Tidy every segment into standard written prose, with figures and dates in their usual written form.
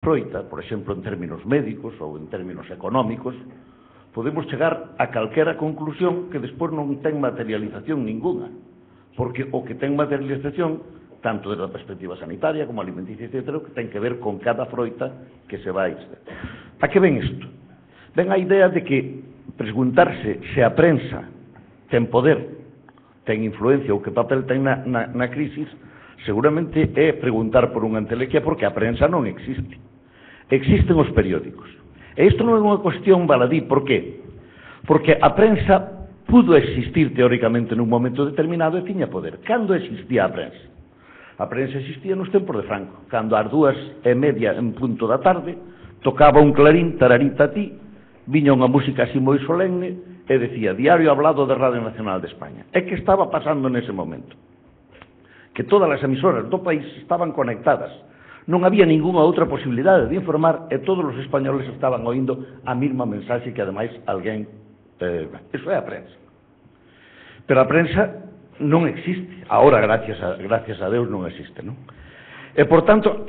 froita, por exemplo, en términos médicos ou en términos económicos, podemos chegar a calquera conclusión que despois non ten materialización ninguna, porque o que ten materialización, tanto desde a perspectiva sanitaria como alimenticia, etc., que ten que ver con cada froita que se vai. A que ven isto? Ven a idea de que preguntarse se a prensa ten poder, ten influencia ou que papel ten na crisis, seguramente é preguntar por unha entelequia, porque a prensa non existe. Existen os periódicos. E isto non é unha cuestión baladí. Por qué? Porque a prensa pudo existir teóricamente nun momento determinado e tiña poder. Cando existía a prensa? A prensa existía nos tempos de Franco, cando ás 2:30 en punto da tarde tocaba un clarín, tararita ti, viña unha música así moi solemne e decía Diario Hablado de Radio Nacional de España. É que estaba pasando nese momento? Que todas as emisoras do país estaban conectadas. Non había ningunha outra posibilidade de informar e todos os españoles estaban oindo a mesma mensaxe que ademais alguén... Eso é a prensa. Pero a prensa non existe. Ahora, gracias a Deus, non existe, non? E, por tanto,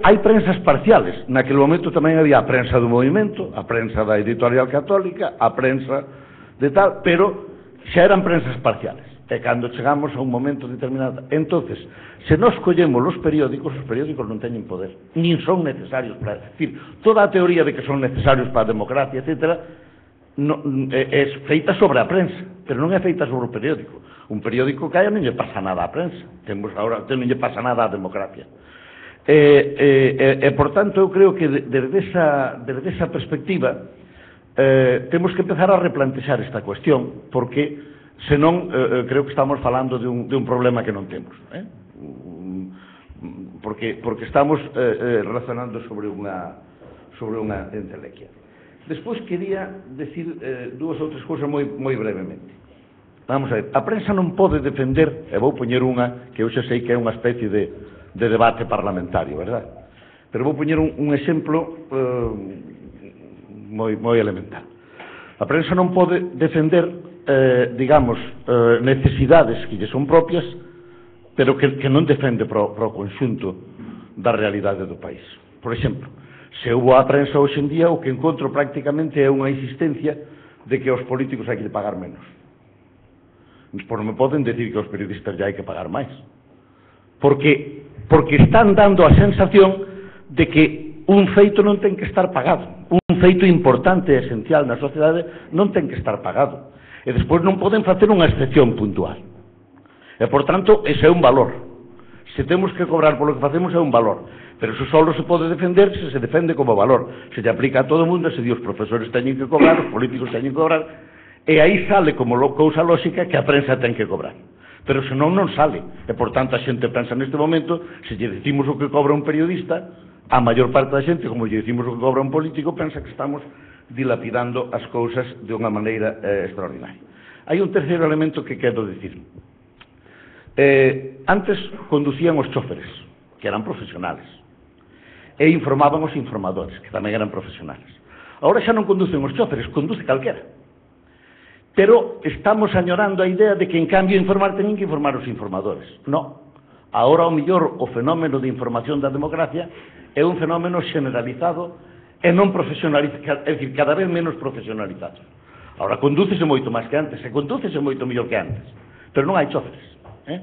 hai prensas parciales. Naquele momento tamén había a prensa do movimento, a prensa da editorial católica, a prensa de tal, pero xa eran prensas parciales. E cando chegamos a un momento determinado, entonces, se nos collemos os periódicos non teñen poder, nin son necesarios para... É dicir, toda a teoría de que son necesarios para a democracia, etc., é feita sobre a prensa, pero non é feita sobre o periódico. Un periódico que haya non lle pasa nada á prensa, non lle pasa nada á democracia. Por tanto, eu creo que desde esa perspectiva temos que empezar a replantexar esta cuestión, porque senón, creo que estamos falando de un problema que non temos, porque estamos razonando sobre unha entelequia. Despois quería decir dúas ou tres cousas moi brevemente. Vamos a ver, a prensa non pode defender, e vou poñer unha que eu xa sei que é unha especie de debate parlamentario, verdad? Pero vou poñer un exemplo moi elemental. A prensa non pode defender digamos, necesidades que lle son propias, pero que non defende pro conxunto da realidade do país. Por exemplo, se hubo a prensa hoxe en día, o que encontro prácticamente é unha insistencia de que aos políticos hai que pagar menos. Pois non me poden decir que aos periodistas ya hai que pagar máis. Porque están dando a sensación de que un feito non ten que estar pagado. Un feito importante e esencial na sociedade non ten que estar pagado. E despois non poden facer unha excepción puntual. E, por tanto, ese é un valor. Se temos que cobrar polo que facemos é un valor. Pero eso só se pode defender se se defende como valor. Se lle aplica a todo o mundo, se di os profesores teñen que cobrar, os políticos teñen que cobrar, e aí sale como cousa lóxica que a prensa ten que cobrar. Pero senón non sale. E, por tanto, a xente pensa neste momento, se lle decimos o que cobra un periodista, a maior parte da xente, como lle decimos o que cobra un político, pensa que estamos dilapidando as cousas de unha maneira extraordinaria. Hai un terceiro elemento que quero dicir. Antes conducían os chóferes, que eran profesionales, e informaban os informadores, que tamén eran profesionales. Agora xa non conducen os chóferes, conduce calquera. Pero estamos añorando a idea de que, en cambio, informar teñen que informar os informadores. Non. Agora, ao mellor, o fenómeno de información da democracia é un fenómeno generalizado e non profesionalizado, é dicir, cada vez menos profesionalizado. Agora, condúcese moito máis que antes, e condúcese moito mellor que antes, pero non hai choferes. E,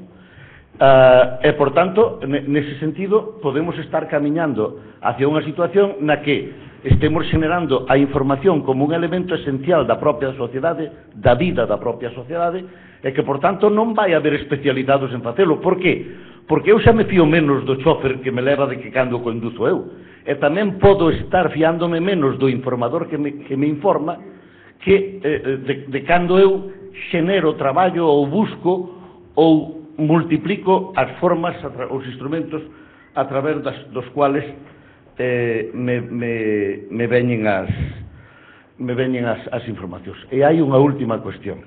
por tanto, nese sentido, podemos estar camiñando hacia unha situación na que estemos generando a información como un elemento esencial da propia sociedade, da vida da propia sociedade, e que, por tanto, non vai haber especializados en facelo. Por que? Porque eu xa me fío menos do chofer que me leva de que cando conduzo eu. E tamén podo estar fiándome menos do informador que me informa que de cando eu xenero traballo ou busco ou multiplico as formas, os instrumentos a través dos cuales me veñen as informacións. E hai unha última cuestión.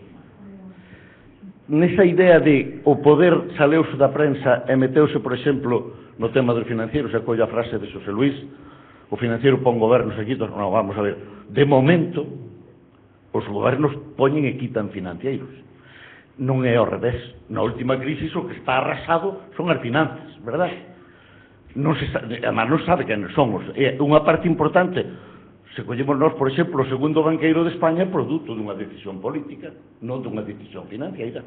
Nesa idea de o poder saleuse da prensa e meteuse, por exemplo, no tema dos financieros, e collo a frase de Xosé Luís, o financiero pon gobernos e quitan. Non, vamos a ver, de momento os gobernos poñen e quitan financieros. Non é ao revés. Na última crisis o que está arrasado son as finanzas, verdad? además non sabe quen somos. É unha parte importante. Se collemos nós, por exemplo, o segundo banqueiro de España é produto dunha decisión política, non dunha decisión financiera.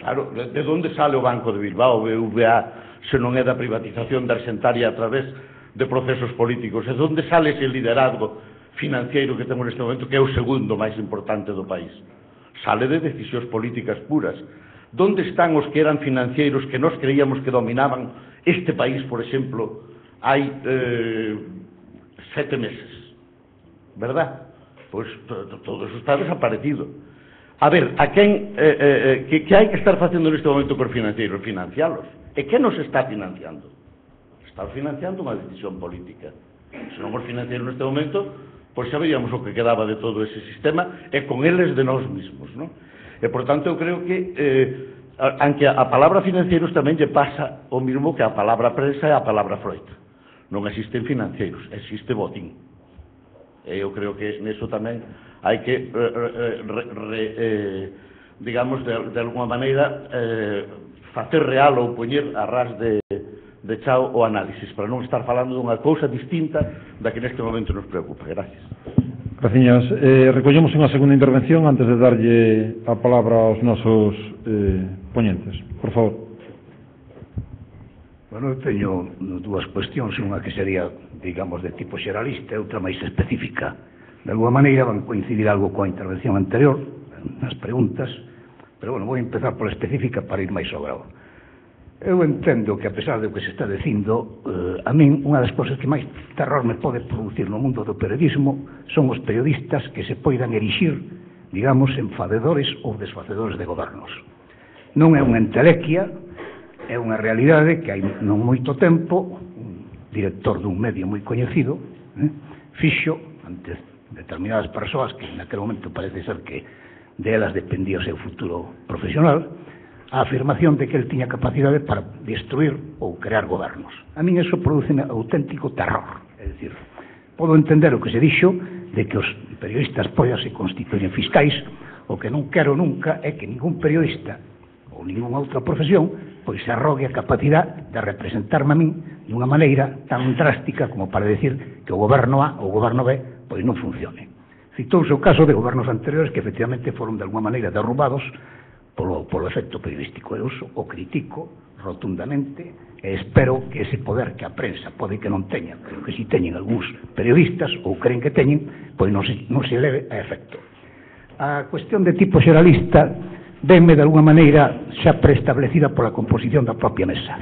Claro, de onde sale o Banco de Bilbao, o BBVA, se non é da privatización da Arxentaria a través de procesos políticos? E de onde sale ese liderazgo financiero que temos neste momento, que é o segundo máis importante do país? Sale de decisións políticas puras. Donde están os que eran financeiros que nós creíamos que dominaban este país, por exemplo, hai 7 meses? ¿Verdad? Pois todo eso está desaparecido. A ver, a quen que hai que estar facendo neste momento por financeiros? Financialos. E que nos está financiando? Está financiando unha decisión política. Se non os financeiros neste momento, pois xa veríamos o que quedaba de todo ese sistema e con eles de nós mesmos, non? E, por tanto, eu creo que aunque a palabra financeiros tamén lle pasa o mismo que a palabra prensa e a palabra froita. Non existen financeiros, existe botín. E eu creo que neso tamén hai que, digamos, de alguma maneira, facer real ou poñer a ras de chao o análisis, para non estar falando dunha cousa distinta da que neste momento nos preocupa. Gracias. Graciñas. Recollemos unha segunda intervención antes de darlle a palabra aos nosos poñentes. Por favor. Bueno, eu teño dúas cuestións, unha que sería, digamos, de tipo xeralista e outra máis específica. De alguma maneira van coincidir algo coa intervención anterior, nas preguntas, pero, bueno, vou empezar pola específica para ir máis ao grao. Eu entendo que, a pesar do que se está dicindo, a min, unha das cousas que máis terror me pode producir no mundo do periodismo son os periodistas que se poidan erixir, digamos, en facedores ou desfacedores de gobernos. Non é unha entelequia, é unha realidade que hai non moito tempo un director dun medio moi coñecido fixo ante determinadas persoas que naquele momento parece ser que de elas dependía o seu futuro profesional a afirmación de que el tiña capacidade para destruir ou crear gobernos. A min eso produce auténtico terror. É dicir, podo entender o que se dixo de que os periodistas pois se constituyen fiscais. O que non quero nunca é que ningún periodista ou ninguna outra profesión pois se arrogue a capacidade de representarme a min dunha maneira tan drástica como para decir que o goberno A ou o goberno B pois non funcione. Citouse o caso de gobernos anteriores que efectivamente foron de alguma maneira derrubados polo efecto periodístico. Eu o critico rotundamente e espero que ese poder que a prensa pode que non teña, pero que si teñen algúns periodistas ou creen que teñen, pois non se eleve a efecto. A cuestión de tipo xeralista venme de alguma maneira xa preestablecida pola composición da propia mesa.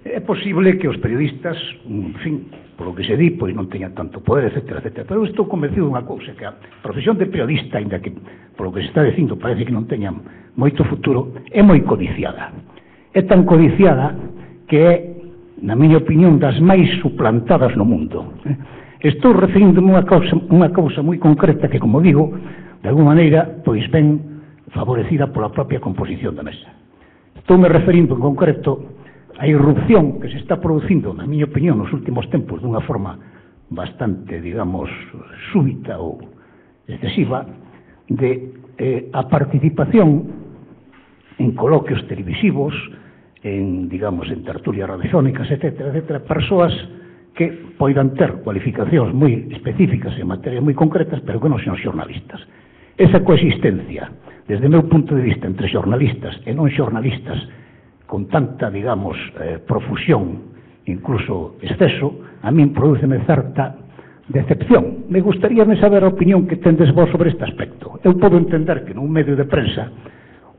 É posible que os periodistas, en fin, polo que se di, pois non teñan tanto poder, etcétera, etcétera. Pero estou convencido dunha cousa, que a profesión de periodista, ainda que polo que se está dicindo parece que non teñan moito futuro, é moi codiciada. É tan codiciada que é, na miña opinión, das máis suplantadas no mundo. Estou referíndome a unha cousa moi concreta que, como digo, de alguma maneira, pois ven favorecida pola propia composición da mesa. Estou-me referindo en concreto a irrupción que se está producindo, na miña opinión, nos últimos tempos dunha forma bastante, digamos, súbita ou excesiva de a participación en coloquios televisivos, en, digamos, en tertulias radiofónicas, etcétera, etcétera, persoas que poidan ter cualificacións moi específicas en materia moi concretas, pero que non son xornalistas. Esa coexistencia, desde o meu punto de vista, entre xornalistas e non xornalistas, con tanta, digamos, profusión, incluso exceso, a min prodúceme certa decepción. Me gustaríame saber a opinión que tendes vos sobre este aspecto. Eu podo entender que nun medio de prensa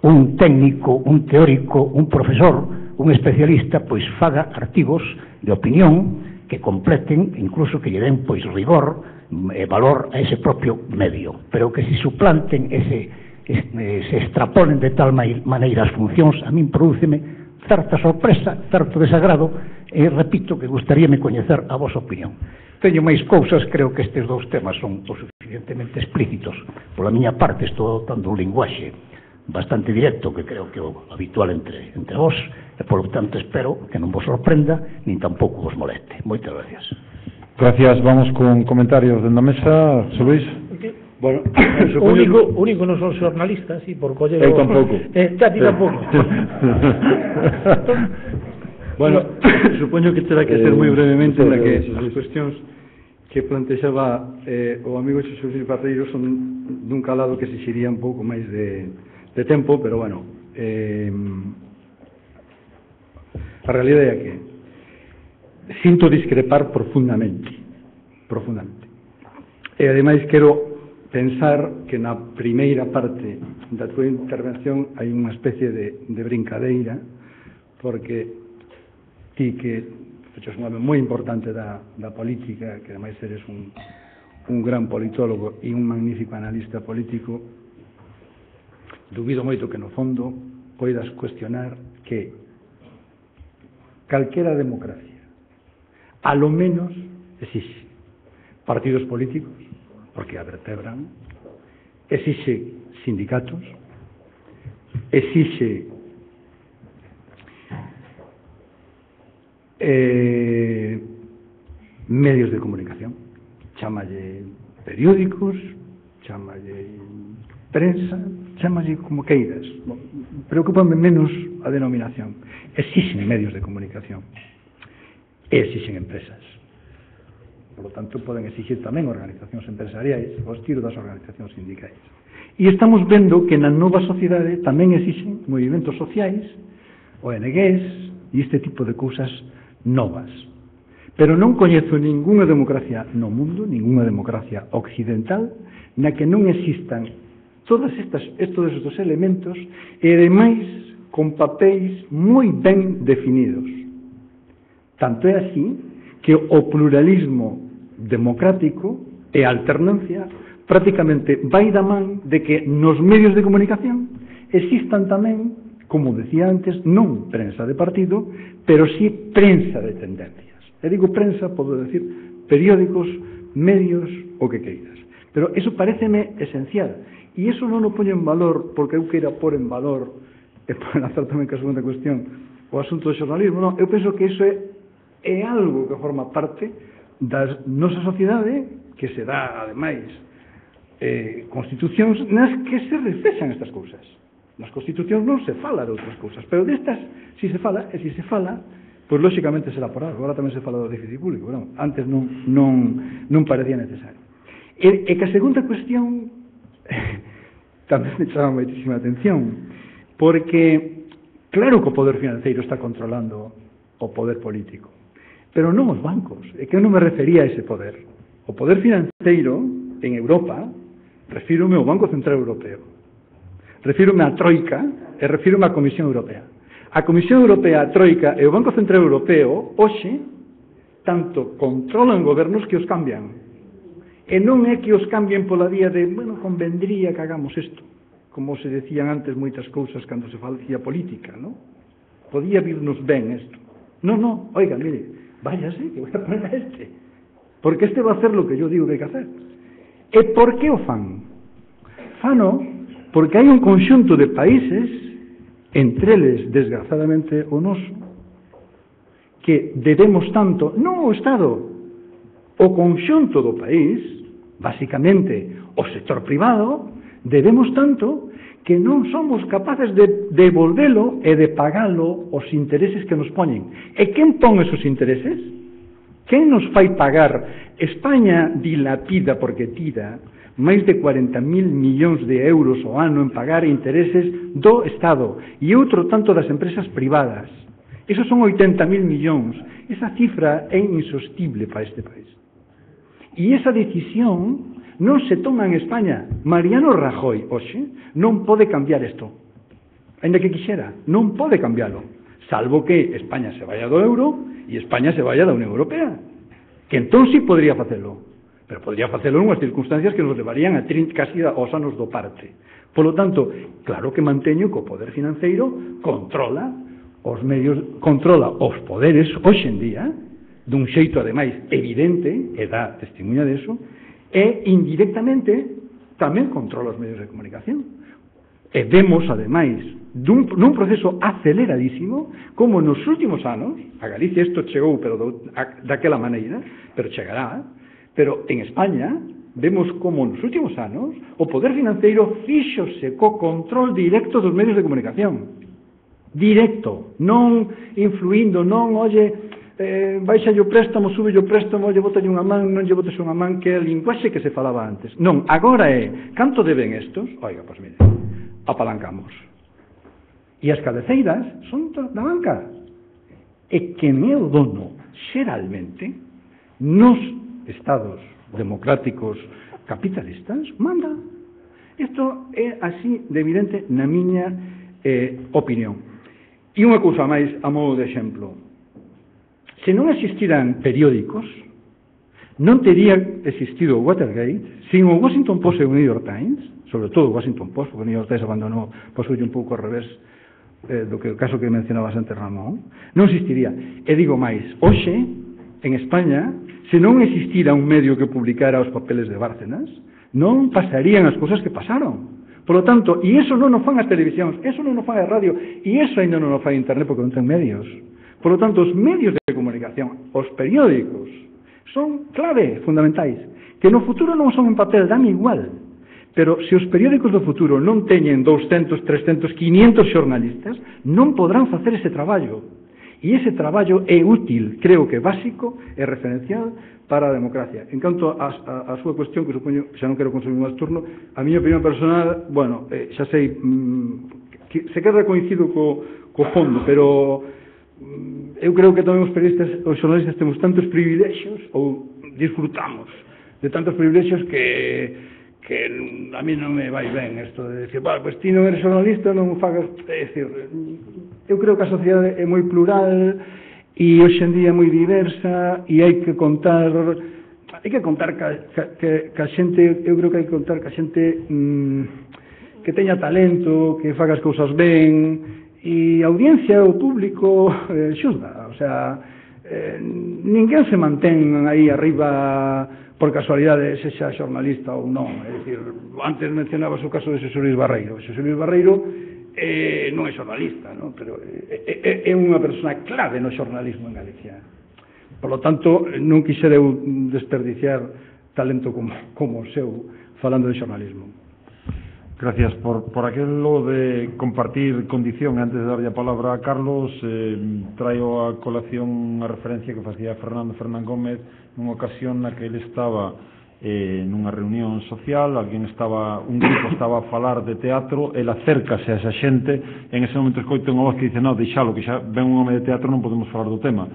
un técnico, un teórico, un profesor, un especialista, pois faga artigos de opinión que completen, incluso que lle den pois rigor e valor a ese propio medio, pero que se suplanten se extrapolen de tal maneira as funcións, a min prodúceme certa sorpresa, certo desagrado, e repito que gustaríame coñecer a vosa opinión. Teño máis cousas, creo que estes dous temas son o suficientemente explícitos. Pola miña parte estou adoptando un linguaxe bastante directo, que creo que é o habitual entre vós, e por lo tanto espero que non vos sorprenda, nin tampouco vos moleste. Moitas gracias. Gracias. Vamos con comentarios dentro da mesa. José Luis. Bueno, único non son xornalistas, e por coller... Eu tampouco. Ti tampouco. Bueno, supoño que terá que ser moi brevemente na que sí. as cuestións que plantexaba o amigo Xosé Luis Barreiro son dun calado que se xiría un pouco máis de tempo, pero bueno, a realidade é que sinto discrepar profundamente. E ademais quero pensar que na primeira parte da túa intervención hai unha especie de brincadeira, porque ti que fechas un home moi importante da política, que ademais eres un gran politólogo e un magnífico analista político, dubido moito que no fondo poidas cuestionar que calquera democracia a lo menos exixe partidos políticos, porque a vertebran, exixe sindicatos, exixe medios de comunicación, chámalle periódicos, chámalle prensa, chámalle como queiras. Preocúpame menos a denominación. Exixen medios de comunicación e exixen empresas. Por lo tanto, poden exixir tamén organizacións empresariais ao estilo das organizacións sindicais. E estamos vendo que na nova sociedade tamén exixen movimentos sociais, ONGs e este tipo de cousas novas. Pero non coñezo ningunha democracia no mundo, ningunha democracia occidental, na que non existan todos estes elementos e, ademais, con papéis moi ben definidos. Tanto é así que o pluralismo democrático e a alternancia prácticamente vai da man de que nos medios de comunicación existan tamén, como decía antes, non prensa de partido, pero sí prensa de tendencias. E digo prensa, podo decir periódicos, medios, o que queiras. Pero eso pareceme esencial. E iso non o poño en valor porque eu queira pôr en valor, e para enlazar tamén que a segunda cuestión, o asunto do xornalismo. Non, eu penso que iso é algo que forma parte da nosa sociedade, que se dá, ademais, constitucións nas que se reflexan estas cousas. Nas constitucións non se fala de outras cousas, pero destas, si se fala, e si se fala, pois lóxicamente será por algo. Agora tamén se fala do déficit público, non? Antes non parecía necesario. E que a segunda cuestión tamén me chama moitísima atención, porque claro que o poder financeiro está controlando o poder político, pero non os bancos. É que eu non me refería a ese poder. O poder financeiro en Europa, refírome ao Banco Central Europeo, refírome á Troika e refírome á Comisión Europea. A Comisión Europea, a Troika e o Banco Central Europeo hoxe tanto controlan gobernos que os cambian. E non é que os cambien pola vía de, bueno, convendría que hagamos isto, como se decían antes moitas cousas cando se facía política, non? Podía virnos ben isto. Non, oiga, mire, váyase, que voy a poner a este, porque este va a hacer lo que yo digo que hai que hacer. E por que o fan? Fano porque hai un conxunto de países, entre eles, desgraciadamente, o noso, que debemos tanto, non o Estado, o conxunto do país, basicamente o sector privado, debemos tanto que non somos capaces de devolvelo e de pagalo os intereses que nos poñen. E quen pon esos intereses? Quen nos fai pagar? España dilapida porque tira máis de 40.000 millóns de euros ao ano en pagar intereses do Estado e outro tanto das empresas privadas. Esos son 80.000 millóns. Esa cifra é insostible para este país. E esa decisión non se toma en España. Mariano Rajoy, hoxe, non pode cambiar isto. Ainda que quixera, non pode cambiarlo. Salvo que España se vaya do euro e España se vaya da Unión Europea. Que entón sí podría facelo. Pero podría facelo en unhas circunstancias que nos levarían a casi aos anos do parte. Por lo tanto, claro que manteño que o poder financeiro controla os medios, controla os poderes hoxe en día, dun xeito ademais evidente, e dá testemunha deso, e indirectamente tamén controla os medios de comunicación. E vemos, ademais, nun proceso aceleradísimo, como nos últimos anos, a Galicia isto chegou, pero daquela maneira, pero chegará, pero en España vemos como nos últimos anos o poder financeiro fíxose co control directo dos medios de comunicación. directo, non influindo, non, oye, baixa o préstamo, sube o préstamo, lle botalle unha man, non lle botes unha man, que é a linguaxe que se falaba antes. Non, agora é, canto deben estos? Oiga, pois mire, apalancamos. E as cabeceiras son da banca. E quen é o dono, xeralmente, nos estados democráticos capitalistas, manda. Isto é así de evidente na miña opinión. E unha cousa máis a modo de exemplo. Se non existiran periódicos, non teria existido o Watergate, sin o Washington Post e o New York Times, sobre todo o Washington Post, porque o New York Times abandonou, pasou un pouco ao revés do que o caso que mencionabas antes, Ramón, non existiría. E digo máis, hoxe, en España, se non existira un medio que publicara os papeles de Bárcenas, non pasarían as cousas que pasaron. Por lo tanto, e iso non o fan as televisións, eso non o fan a radio, e iso ainda non o fan a internet porque non ten medios. Por lo tanto, os medios de comunicación, os periódicos, son clave, fundamentais, que no futuro non son en papel, dan igual. Pero se os periódicos do futuro non teñen 200, 300, 500 xornalistas, non podrán facer ese traballo. E ese traballo é útil, creo que básico e referencial para a democracia. En canto a súa cuestión, que supoño, xa non quero consumir máis turno, a miña opinión personal, bueno, xa sei, que se queda coincido co fondo, pero eu creo que tamén os xornalistas temos tantos privilexios, ou disfrutamos de tantos privilexios que a mí non me vai ben isto de decir, pues ti non eres xornalista, non fagas, é dicir, eu creo que a sociedade é moi plural e hoxe en día é moi diversa e hai que contar ca xente, eu creo que hai que contar ca xente que teña talento, que faga as cousas ben, e a audiencia, o público xulga, o sea, ninguén se mantén aí arriba por casualidade, sexa xornalista ou non. É dicir, antes mencionabas o caso de Xosé Luis Barreiro. Xosé Luis Barreiro non é xornalista, non? Pero é unha persona clave no xornalismo en Galicia. Por lo tanto, non quixera eu desperdiciar talento como o seu falando de xornalismo. Gracias por aquello de compartir condición. Antes de darlle a palabra a Carlos, traio a colación a referencia que facía Fernán Gómez nunha ocasión na que ele estaba nunha reunión social, un grupo estaba a falar de teatro, ele acércase a esa xente, en ese momento escoita unha voz que dice, non, deixalo, que xa ven un home de teatro, non podemos falar do tema.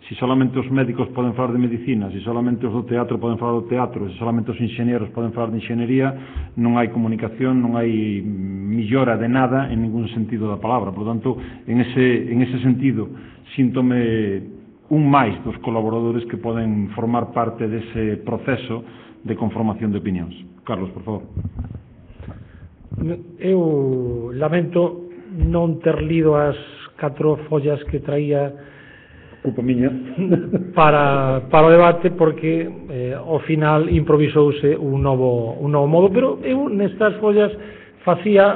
Si solamente os médicos poden falar de medicina, si solamente os do teatro poden falar do teatro, si solamente os enxeñeros poden falar de enxeñería, non hai comunicación, non hai millora de nada en ningún sentido da palabra. Por lo tanto, en ese sentido, síntome un máis dos colaboradores que poden formar parte dese proceso de conformación de opinións. Carlos, por favor. Eu lamento non ter lido as 4 follas que traía culpa miña para o debate, porque ao final improvisouse un novo modo, pero eu nestas follas facía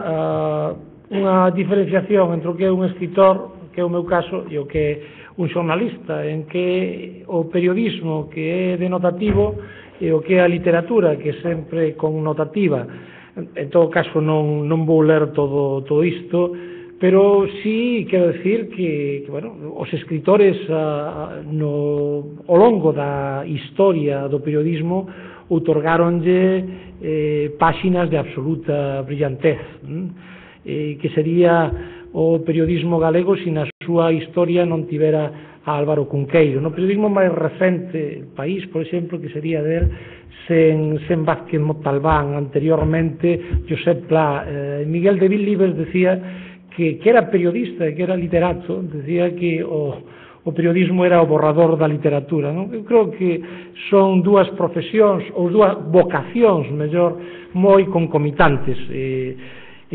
unha diferenciación entre o que é un escritor, que é o meu caso, e o que é un xornalista, en que o periodismo que é denotativo e o que é a literatura, que é sempre connotativa. En todo caso non vou ler todo isto, pero sí quero decir que bueno, os escritores ao longo da historia do periodismo outorgáronlle páxinas de absoluta brillantez, que sería o periodismo galego se na súa historia non tivera a Álvaro Cunqueiro. No periodismo máis recente, País, por exemplo, que sería del sen Vázquez Montalbán, anteriormente Josep Pla, Miguel de Villibes decía que era periodista e que era literato, decía que o periodismo era o borrador da literatura, non? Eu creo que son dúas profesións, ou dúas vocacións, mellor, moi concomitantes, e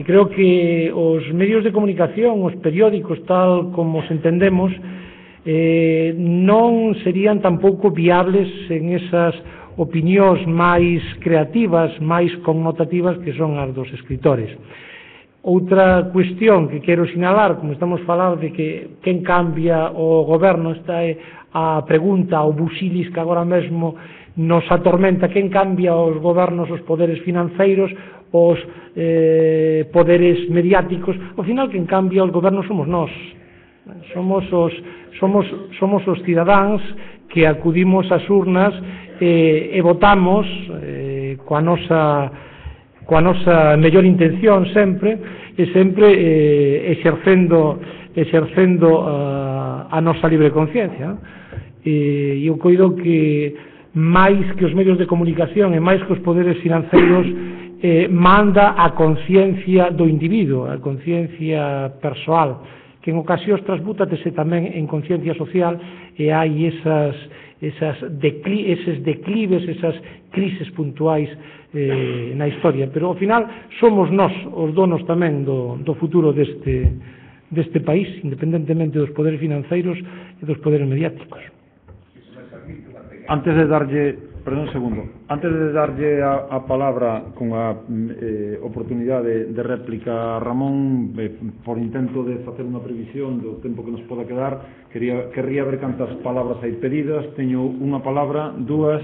creo que os medios de comunicación, os periódicos, tal como os entendemos, non serían tampouco viables en esas opinións máis creativas, máis connotativas que son as dos escritores. Outra cuestión que quero sinalar, como estamos a falar de que quen cambia o goberno, esta é a pregunta, o busilis que agora mesmo nos atormenta quen cambia os gobernos, os poderes financeiros, os poderes mediáticos. Ao final quen cambia os gobernos somos nós, somos os cidadáns que acudimos ás urnas e votamos coa nosa mellor intención sempre, e sempre exercendo a nosa libre conciencia. E eu coido que máis que os medios de comunicación e máis que os poderes financeiros manda a conciencia do individuo, a conciencia persoal, que en ocasións trasbútatese tamén en conciencia social, e hai eses declives, esas crises puntuais na historia, pero ao final somos nós os donos tamén do futuro deste país, independentemente dos poderes financeiros e dos poderes mediáticos. Antes de darlle, perdón un segundo, antes de darlle a palabra con a oportunidade de réplica a Ramón, por intento de facer unha previsión do tempo que nos poda quedar, querría ver cantas palabras hai pedidas. Teño unha palabra, dúas,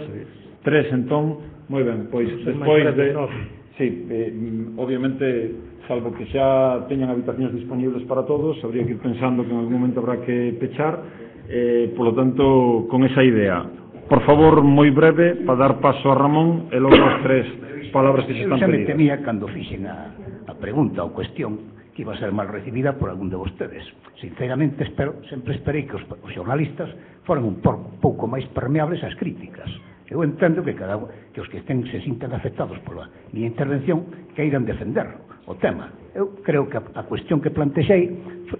tres, entón, moi ben, pois despois de... Sí, obviamente, salvo que xa teñan habitacións disponibles para todos, habría que ir pensando que en algún momento habrá que pechar, polo tanto, con esa idea. Por favor, moi breve, para dar paso a Ramón, e logo as tres palabras que se están pedidas. Eu xa me temía cando fixen a pregunta ou cuestión que iba a ser mal recibida por algún de vostedes. Sinceramente, sempre esperei que os xornalistas foran un pouco máis permeables ás críticas. Eu entendo que os que se sinten afectados pola miña intervención queiran defender o tema. Eu creo que a cuestión que plantexei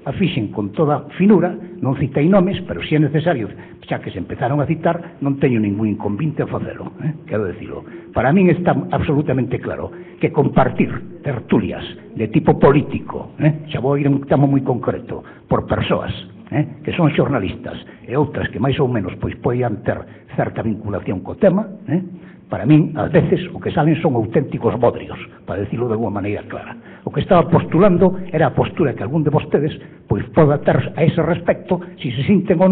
a fixen con toda finura, non citei nomes, pero se é necesario, xa que se empezaron a citar, non teño ningún inconvinte a facelo, quero dicilo. Para min está absolutamente claro que compartir tertulias de tipo político, xa vou ir a un tema moi concreto, por persoas que son xornalistas e outras que máis ou menos pois poidan ter certa vinculación co tema, para min, ás veces, o que salen son auténticos bodrios, para decirlo de alguma maneira clara. O que estaba postulando era a postura que algún de vostedes pois poda ter a ese respecto, si sinten ou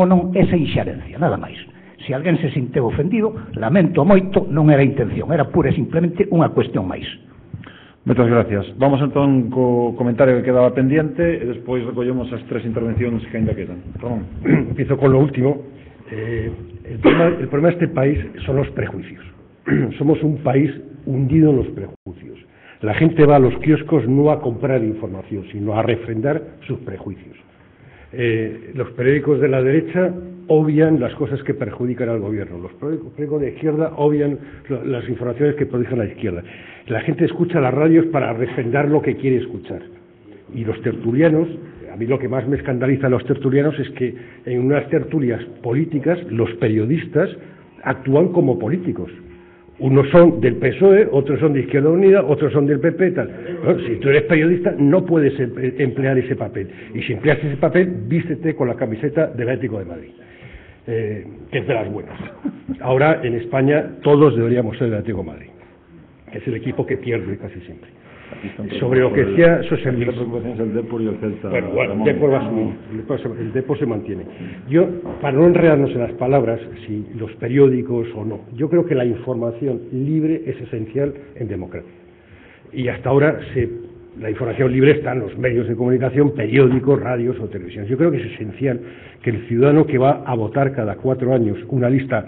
non esa inxerencia, nada máis. Se alguén se sinteu ofendido, lamento moito, non era a intención, era pura e simplemente unha cuestión máis. Moitas gracias. Vamos entón co comentario que quedaba pendiente e despois recollemos as tres intervencións que ainda quedan. Ramón. Empiezo con lo último. El problema de este país son los prejuicios. Somos un país hundido en los prejuicios. La gente va a los kioscos no a comprar información, sino a refrendar sus prejuicios. Los periódicos de la derecha obvian las cosas que perjudican al gobierno. Los periódicos de izquierda obvian las informaciones que perjudican a la izquierda. La gente escucha las radios para refrendar lo que quiere escuchar. Y los tertulianos, a mí lo que más me escandaliza a los tertulianos es que en unas tertulias políticas los periodistas actúan como políticos. Unos son del PSOE, otros son de Izquierda Unida, otros son del PP, tal. Bueno, si tú eres periodista no puedes emplear ese papel. Y si empleas ese papel, vístete con la camiseta del Atlético de Madrid, que es de las buenas. Ahora en España todos deberíamos ser del Atlético de Madrid, que es el equipo que pierde casi siempre. Sobre lo que decía José Luis, el Depor y el Celta. Bueno, el Depor se mantiene. Yo, para no enredarnos en las palabras, si los periódicos o no, yo creo que la información libre es esencial en democracia. Y hasta ahora la información libre está en los medios de comunicación, periódicos, radios o televisión. Yo creo que es esencial que el ciudadano que va a votar cada 4 años una lista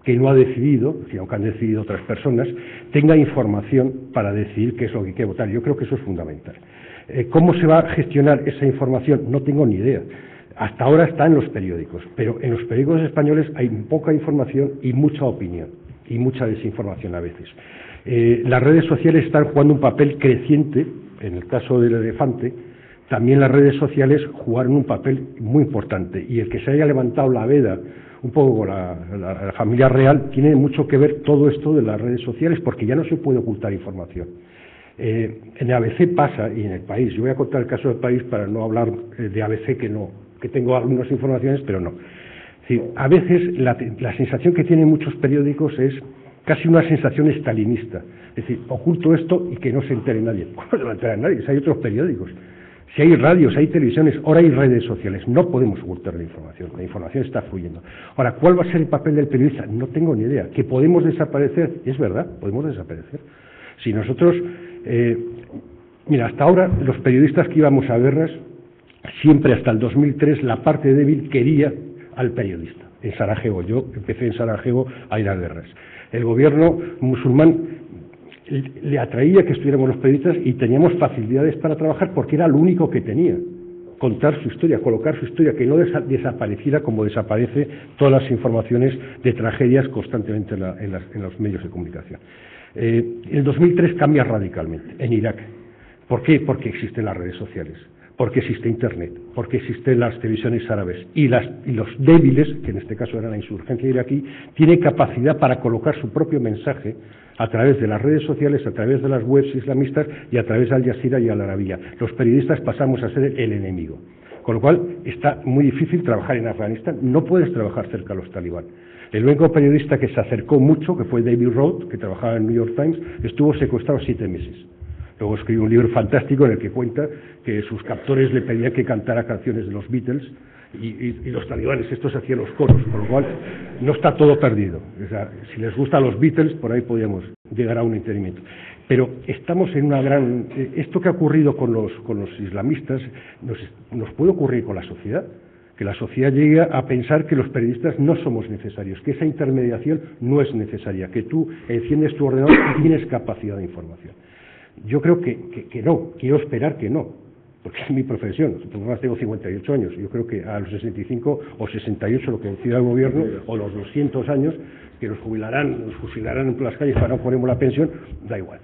que no ha decidido, sino que han decidido otras personas, tenga información para decidir qué es lo que quiere votar. Yo creo que eso es fundamental. ¿Cómo se va a gestionar esa información? No tengo ni idea. Hasta ahora está en los periódicos, pero en los periódicos españoles hay poca información y mucha opinión, y mucha desinformación a veces. Las redes sociales están jugando un papel creciente, en el caso del elefante, también las redes sociales jugaron un papel muy importante, y el que se haya levantado la veda un poco con la familia real, tiene mucho que ver todo esto de las redes sociales, porque ya no se puede ocultar información. En ABC pasa, y en El País, yo voy a contar el caso del País para no hablar de ABC, que tengo algunas informaciones, pero no. Es decir, a veces la sensación que tienen muchos periódicos es casi una sensación estalinista, es decir, oculto esto y que no se entere nadie. ¿Cómo se va a enterar nadie? Si hay otros periódicos. Si hay radios, hay televisiones, ahora hay redes sociales, no podemos ocultar la información está fluyendo. Ahora, ¿cuál va a ser el papel del periodista? No tengo ni idea. ¿Que podemos desaparecer? Es verdad, podemos desaparecer. Si nosotros, mira, hasta ahora los periodistas que íbamos a guerras, siempre hasta el 2003 la parte débil quería al periodista. En Sarajevo, yo empecé en Sarajevo a ir a guerras. El gobierno musulmán le atraía que estuviéramos los periodistas y teníamos facilidades para trabajar porque era lo único que tenía, contar su historia, colocar su historia, que no desapareciera como desaparece todas las informaciones de tragedias constantemente en los medios de comunicación. El 2003 cambia radicalmente en Irak. ¿Por qué? Porque existen las redes sociales, porque existe Internet, porque existen las televisiones árabes y los débiles, que en este caso era la insurgencia iraquí, tienen capacidad para colocar su propio mensaje a través de las redes sociales, a través de las webs islamistas y a través de Al Jazeera y Al Arabiya. Los periodistas pasamos a ser el enemigo. Con lo cual está muy difícil trabajar en Afganistán, no puedes trabajar cerca a los talibán. El único periodista que se acercó mucho, que fue David Roth, que trabajaba en New York Times, estuvo secuestrado 7 meses. Luego escribió un libro fantástico en el que cuenta que sus captores le pedían que cantara canciones de los Beatles y los talibanes estos hacían los coros, con lo cual no está todo perdido. O sea, si les gustan los Beatles, por ahí podríamos llegar a un entendimiento. Pero estamos en una gran... Esto que ha ocurrido con los islamistas nos puede ocurrir con la sociedad, que la sociedad llegue a pensar que los periodistas no somos necesarios, que esa intermediación no es necesaria, que tú enciendes tu ordenador y tienes capacidad de información. Yo creo que no, quiero esperar que no, porque es mi profesión. Yo tengo 58 años, yo creo que a los 65 o 68, lo que decida el gobierno, o los 200 años, que nos jubilarán, nos fusilarán en las calles para no ponemos la pensión, da igual.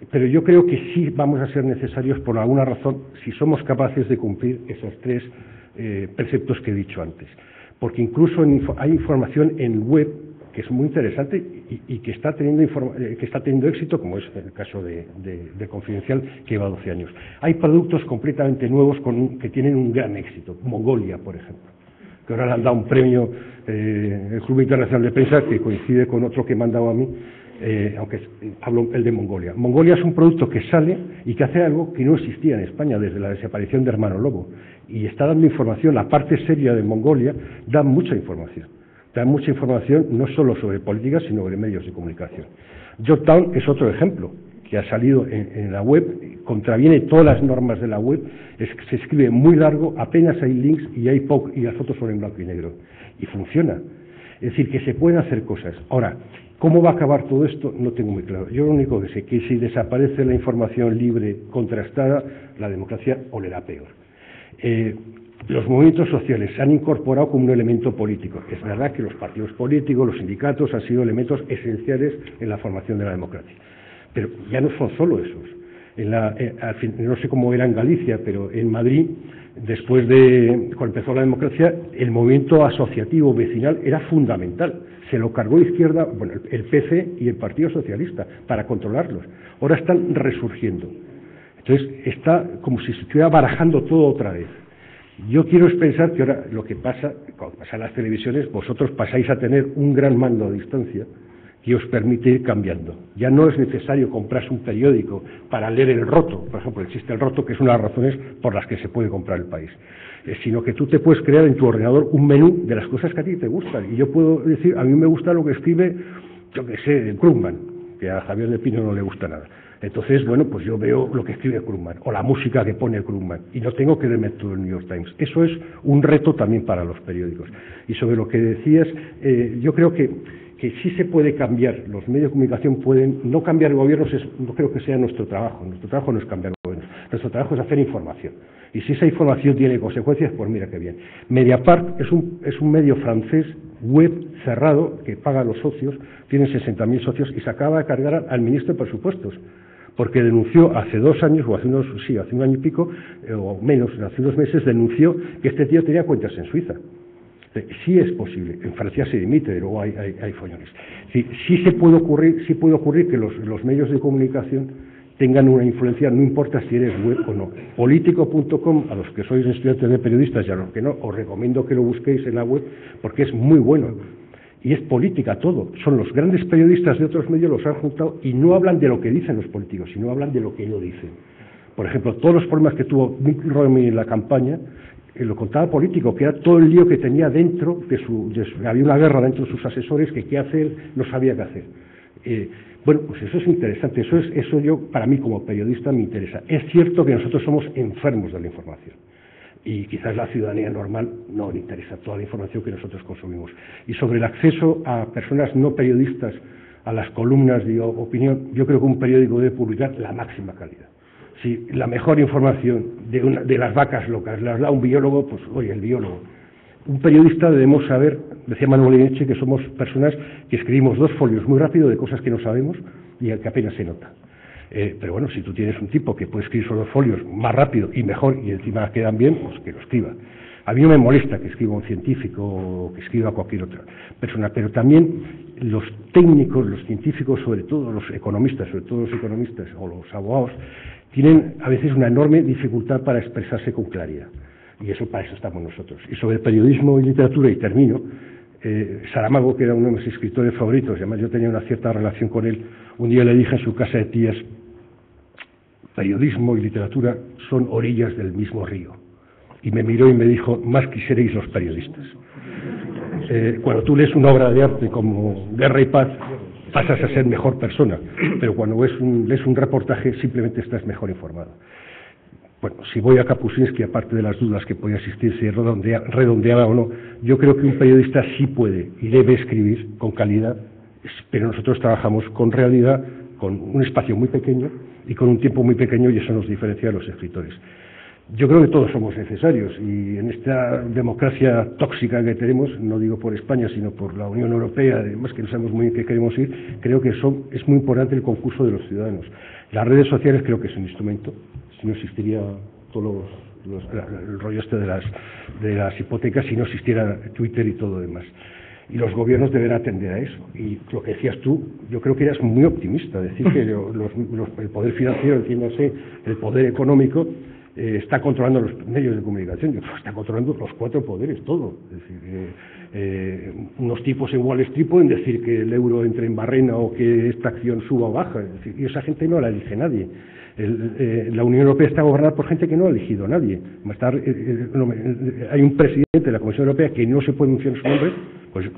Pero yo creo que sí vamos a ser necesarios por alguna razón si somos capaces de cumplir esos 3 preceptos que he dicho antes. Porque incluso hay información en web que es muy interesante y que está teniendo éxito, como es el caso de Confidencial, que lleva 12 años. Hay productos completamente nuevos que tienen un gran éxito. Mongolia, por ejemplo, que ahora le han dado un premio, el Club Internacional de Prensa, que coincide con otro que me han dado a mí, aunque hablo el de Mongolia. Mongolia es un producto que sale y que hace algo que no existía en España desde la desaparición de Hermano Lobo, y está dando información. La parte seria de Mongolia da mucha información no solo sobre política, sino sobre medios de comunicación. Georgetown es otro ejemplo que ha salido en la web, contraviene todas las normas de la web, se escribe muy largo, apenas hay links y las fotos son en blanco y negro, y funciona. Es decir, que se pueden hacer cosas. Ahora, ¿cómo va a acabar todo esto? No tengo muy claro. Yo lo único que sé es que si desaparece la información libre, contrastada, la democracia olerá peor. Los movimientos sociales se han incorporado como un elemento político. Es verdad que los partidos políticos, los sindicatos han sido elementos esenciales en la formación de la democracia. Pero ya no son solo esos. No sé cómo era en Galicia, pero en Madrid, después cuando empezó la democracia, el movimiento asociativo vecinal era fundamental. Se lo cargó izquierda, bueno, el PC y el Partido Socialista, para controlarlos. Ahora están resurgiendo. Entonces está como si se estuviera barajando todo otra vez. Yo quiero pensar que ahora lo que pasa, cuando pasan las televisiones, vosotros pasáis a tener un gran mando a distancia que os permite ir cambiando. Ya no es necesario comprarse un periódico para leer el roto. Por ejemplo, existe el roto, que es una de las razones por las que se puede comprar el país. Sino que tú te puedes crear en tu ordenador un menú de las cosas que a ti te gustan. Y yo puedo decir, a mí me gusta lo que escribe, yo qué sé, Krugman, que a Javier de Pino no le gusta nada. Entonces, bueno, pues yo veo lo que escribe Krugman, o la música que pone Krugman, y no tengo que leerme todo el New York Times. Eso es un reto también para los periódicos. Y sobre lo que decías, yo creo que sí se puede cambiar. Los medios de comunicación pueden no cambiar gobiernos, no creo que sea nuestro trabajo. Nuestro trabajo no es cambiar gobiernos. Nuestro trabajo es hacer información. Y si esa información tiene consecuencias, pues mira qué bien. Mediapart es un medio francés, web, cerrado, que paga a los socios, tiene 60.000 socios, y se acaba de cargar al ministro de Presupuestos, porque denunció hace 2 años, o hace un año y pico, o menos, hace unos meses, denunció que este tío tenía cuentas en Suiza. Sí es posible. En Francia se dimite, luego hay follones. Sí puede ocurrir que los medios de comunicación tengan una influencia, no importa si eres web o no. Político.com, a los que sois estudiantes de periodistas y a los que no, os recomiendo que lo busquéis en la web, porque es muy bueno. Y es política todo. Son los grandes periodistas de otros medios, los han juntado, y no hablan de lo que dicen los políticos, sino hablan de lo que no dicen. Por ejemplo, todos los problemas que tuvo Mitt Romney en la campaña, lo contaba político, que era todo el lío que tenía dentro había una guerra dentro de sus asesores, que qué hacer, no sabía qué hacer. Bueno, pues eso es interesante, eso yo, para mí como periodista, me interesa. Es cierto que nosotros somos enfermos de la información, y quizás la ciudadanía normal no le interesa toda la información que nosotros consumimos. Y sobre el acceso a personas no periodistas a las columnas de opinión, yo creo que un periódico debe publicar la máxima calidad. Si la mejor información de las vacas locas las da un biólogo, pues oye, el biólogo. Un periodista debemos saber, decía Manuel Ineche, que somos personas que escribimos 2 folios muy rápido de cosas que no sabemos y que apenas se nota. Pero bueno, si tú tienes un tipo que puede escribir esos 2 folios más rápido y mejor y encima quedan bien, pues que lo escriba. A mí no me molesta que escriba un científico o que escriba cualquier otra persona, pero también los técnicos, los científicos, sobre todo los economistas o los abogados, tienen a veces una enorme dificultad para expresarse con claridad. Y eso, para eso estamos nosotros. Y sobre periodismo y literatura, y termino, Saramago, que era uno de mis escritores favoritos, y además yo tenía una cierta relación con él, un día le dije en su casa de tías: periodismo y literatura son orillas del mismo río. Y me miró y me dijo: más quisierais los periodistas. Cuando tú lees una obra de arte como Guerra y Paz, pasas a ser mejor persona, pero cuando lees un reportaje simplemente estás mejor informado. Bueno, si voy a Kapuscinski, aparte de las dudas que puede existir si es redondeada o no, yo creo que un periodista sí puede y debe escribir con calidad, pero nosotros trabajamos con realidad, con un espacio muy pequeño y con un tiempo muy pequeño, y eso nos diferencia de los escritores. Yo creo que todos somos necesarios, y en esta democracia tóxica que tenemos, no digo por España, sino por la Unión Europea, además que no sabemos muy bien qué queremos ir, creo que es muy importante el concurso de los ciudadanos. Las redes sociales creo que es un instrumento, si no existiría todo el rollo este de las hipotecas, si no existiera Twitter y todo lo demás. Y los gobiernos deben atender a eso. Y lo que decías tú, yo creo que eras muy optimista, decir que el poder financiero, entiéndase, el poder económico, está controlando los medios de comunicación. Está controlando los 4 poderes, todo. Es decir, unos tipos en Wall Street pueden decir que el euro entre en barrena o que esta acción suba o baja. Es decir, y esa gente no la elige nadie. La Unión Europea está gobernada por gente que no ha elegido a nadie. Hay un presidente de la Comisión Europea que no se puede mencionar su nombre, pues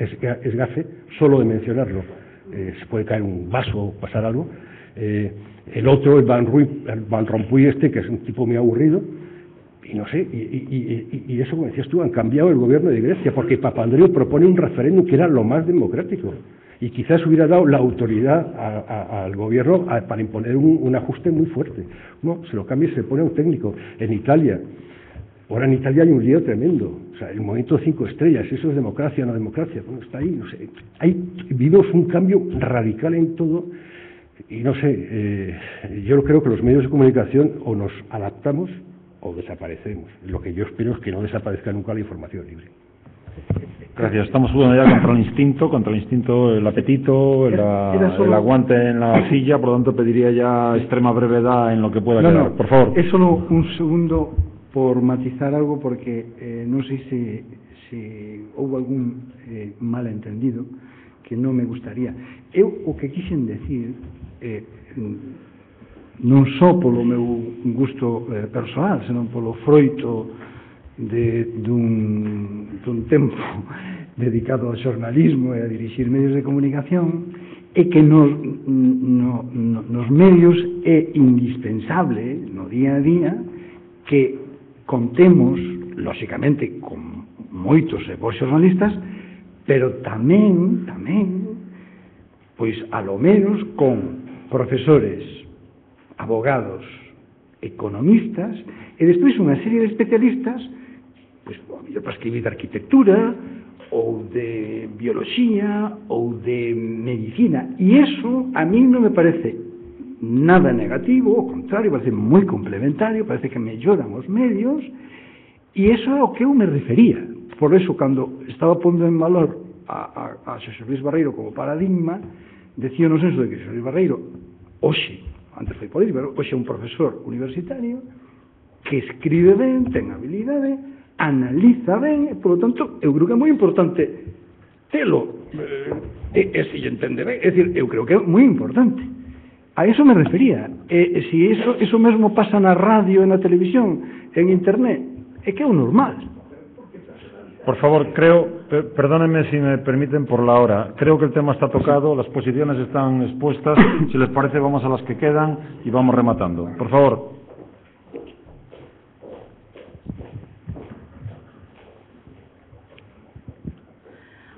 es gafe solo de mencionarlo. Se puede caer un vaso o pasar algo. El otro, el Van Rompuy que es un tipo muy aburrido, y no sé, y eso, como decías tú, han cambiado el gobierno de Grecia, porque Papandreou propone un referéndum que era lo más democrático, y quizás hubiera dado la autoridad al gobierno para imponer un ajuste muy fuerte. No, se lo cambia y se pone un técnico. En Italia, ahora en Italia hay un lío tremendo, o sea, el movimiento 5 estrellas, eso es democracia o no democracia, bueno, está ahí, no sé, vivimos un cambio radical en todo. Y no sé, yo creo que los medios de comunicación o nos adaptamos o desaparecemos. Lo que yo espero es que no desaparezca nunca la información libre. Gracias. Estamos jugando ya contra el instinto, el apetito, el aguante en la silla, por lo tanto pediría ya extrema brevedad en lo que pueda quedar. Por favor. Es solo un segundo por matizar algo, porque non sei se houve algún malentendido que non me gustaría. Eu o que quixen decir, non só polo meu gusto personal, senón polo froito dun tempo dedicado ao xornalismo e a dirixir medios de comunicación, é que nos medios é indispensable no día a día que contemos, lóxicamente, con moitos e bons xornalistas, pero tamén, pois, a lo menos con profesores, abogados, economistas, e despois unha serie de especialistas, pois, para escribir de arquitectura, ou de bioloxía, ou de medicina, e iso a mí non me parece nada negativo, ao contrario, parece moi complementario, parece que melloran os medios, e iso é ao que eu me refería. Por eso, cando estaba pondo en valor a Xosé Luis Barreiro como paradigma, decía no senso de que Xosé Luis Barreiro, hoxe, antes foi político, pero hoxe é un profesor universitario que escribe ben, ten habilidade, analiza ben, e, polo tanto, eu creo que é moi importante telo, e se lle entende ben, é dicir, eu creo que é moi importante. A eso me refería. Si eso mesmo pasa na radio, na televisión, en internet, é que é o normal. Por favor, perdónenme si me permiten por la hora. Creo que el tema está tocado, las posiciones están expuestas. Si les parece, vamos a las que quedan y vamos rematando. Por favor.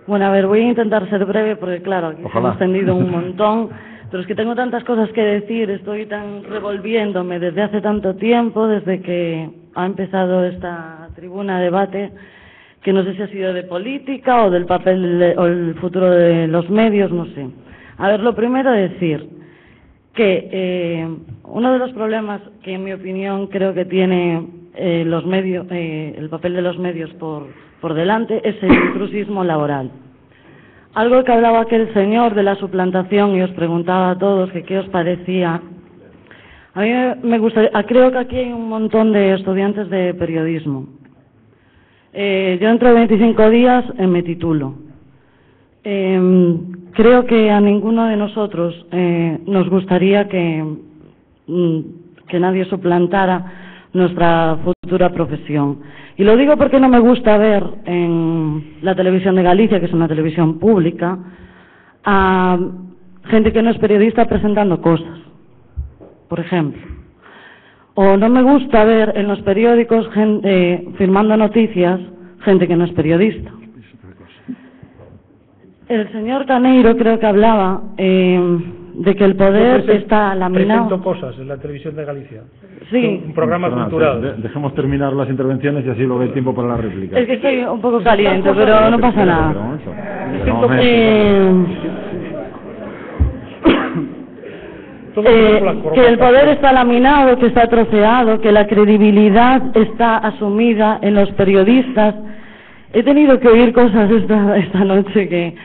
Bueno, a ver, voy a intentar ser breve porque, claro, aquí Ojalá. hemos tendido un montón, pero es que tengo tantas cosas que decir, estoy tan revolviéndome desde hace tanto tiempo, desde que ha empezado esta tribuna de debate, que no sé si ha sido de política o del papel o el futuro de los medios, no sé. A ver, lo primero decir que uno de los problemas que, en mi opinión, creo que tiene los medios, el papel de los medios por delante es el intrusismo laboral. Algo que hablaba aquel señor de la suplantación y os preguntaba a todos que qué os parecía. A mí me gustaría, creo que aquí hay un montón de estudiantes de periodismo. Yo dentro de 25 días me titulo. Creo que a ninguno de nosotros nos gustaría que nadie suplantara nuestra futura profesión. Y lo digo porque no me gusta ver en la televisión de Galicia, que es una televisión pública, a gente que no es periodista presentando cosas, por ejemplo. O no me gusta ver en los periódicos firmando noticias gente que no es periodista. El señor Caneiro creo que hablaba de que el poder está laminado. Presento cosas en la televisión de Galicia. Sí. Un programa cultural. Dejemos terminar las intervenciones y así luego hay tiempo para la réplica. Es que estoy un poco caliente, pero no pasa nada. Que el poder está laminado, que está troceado, que la credibilidad está asumida en los periodistas. He tenido que oír cosas esta noche que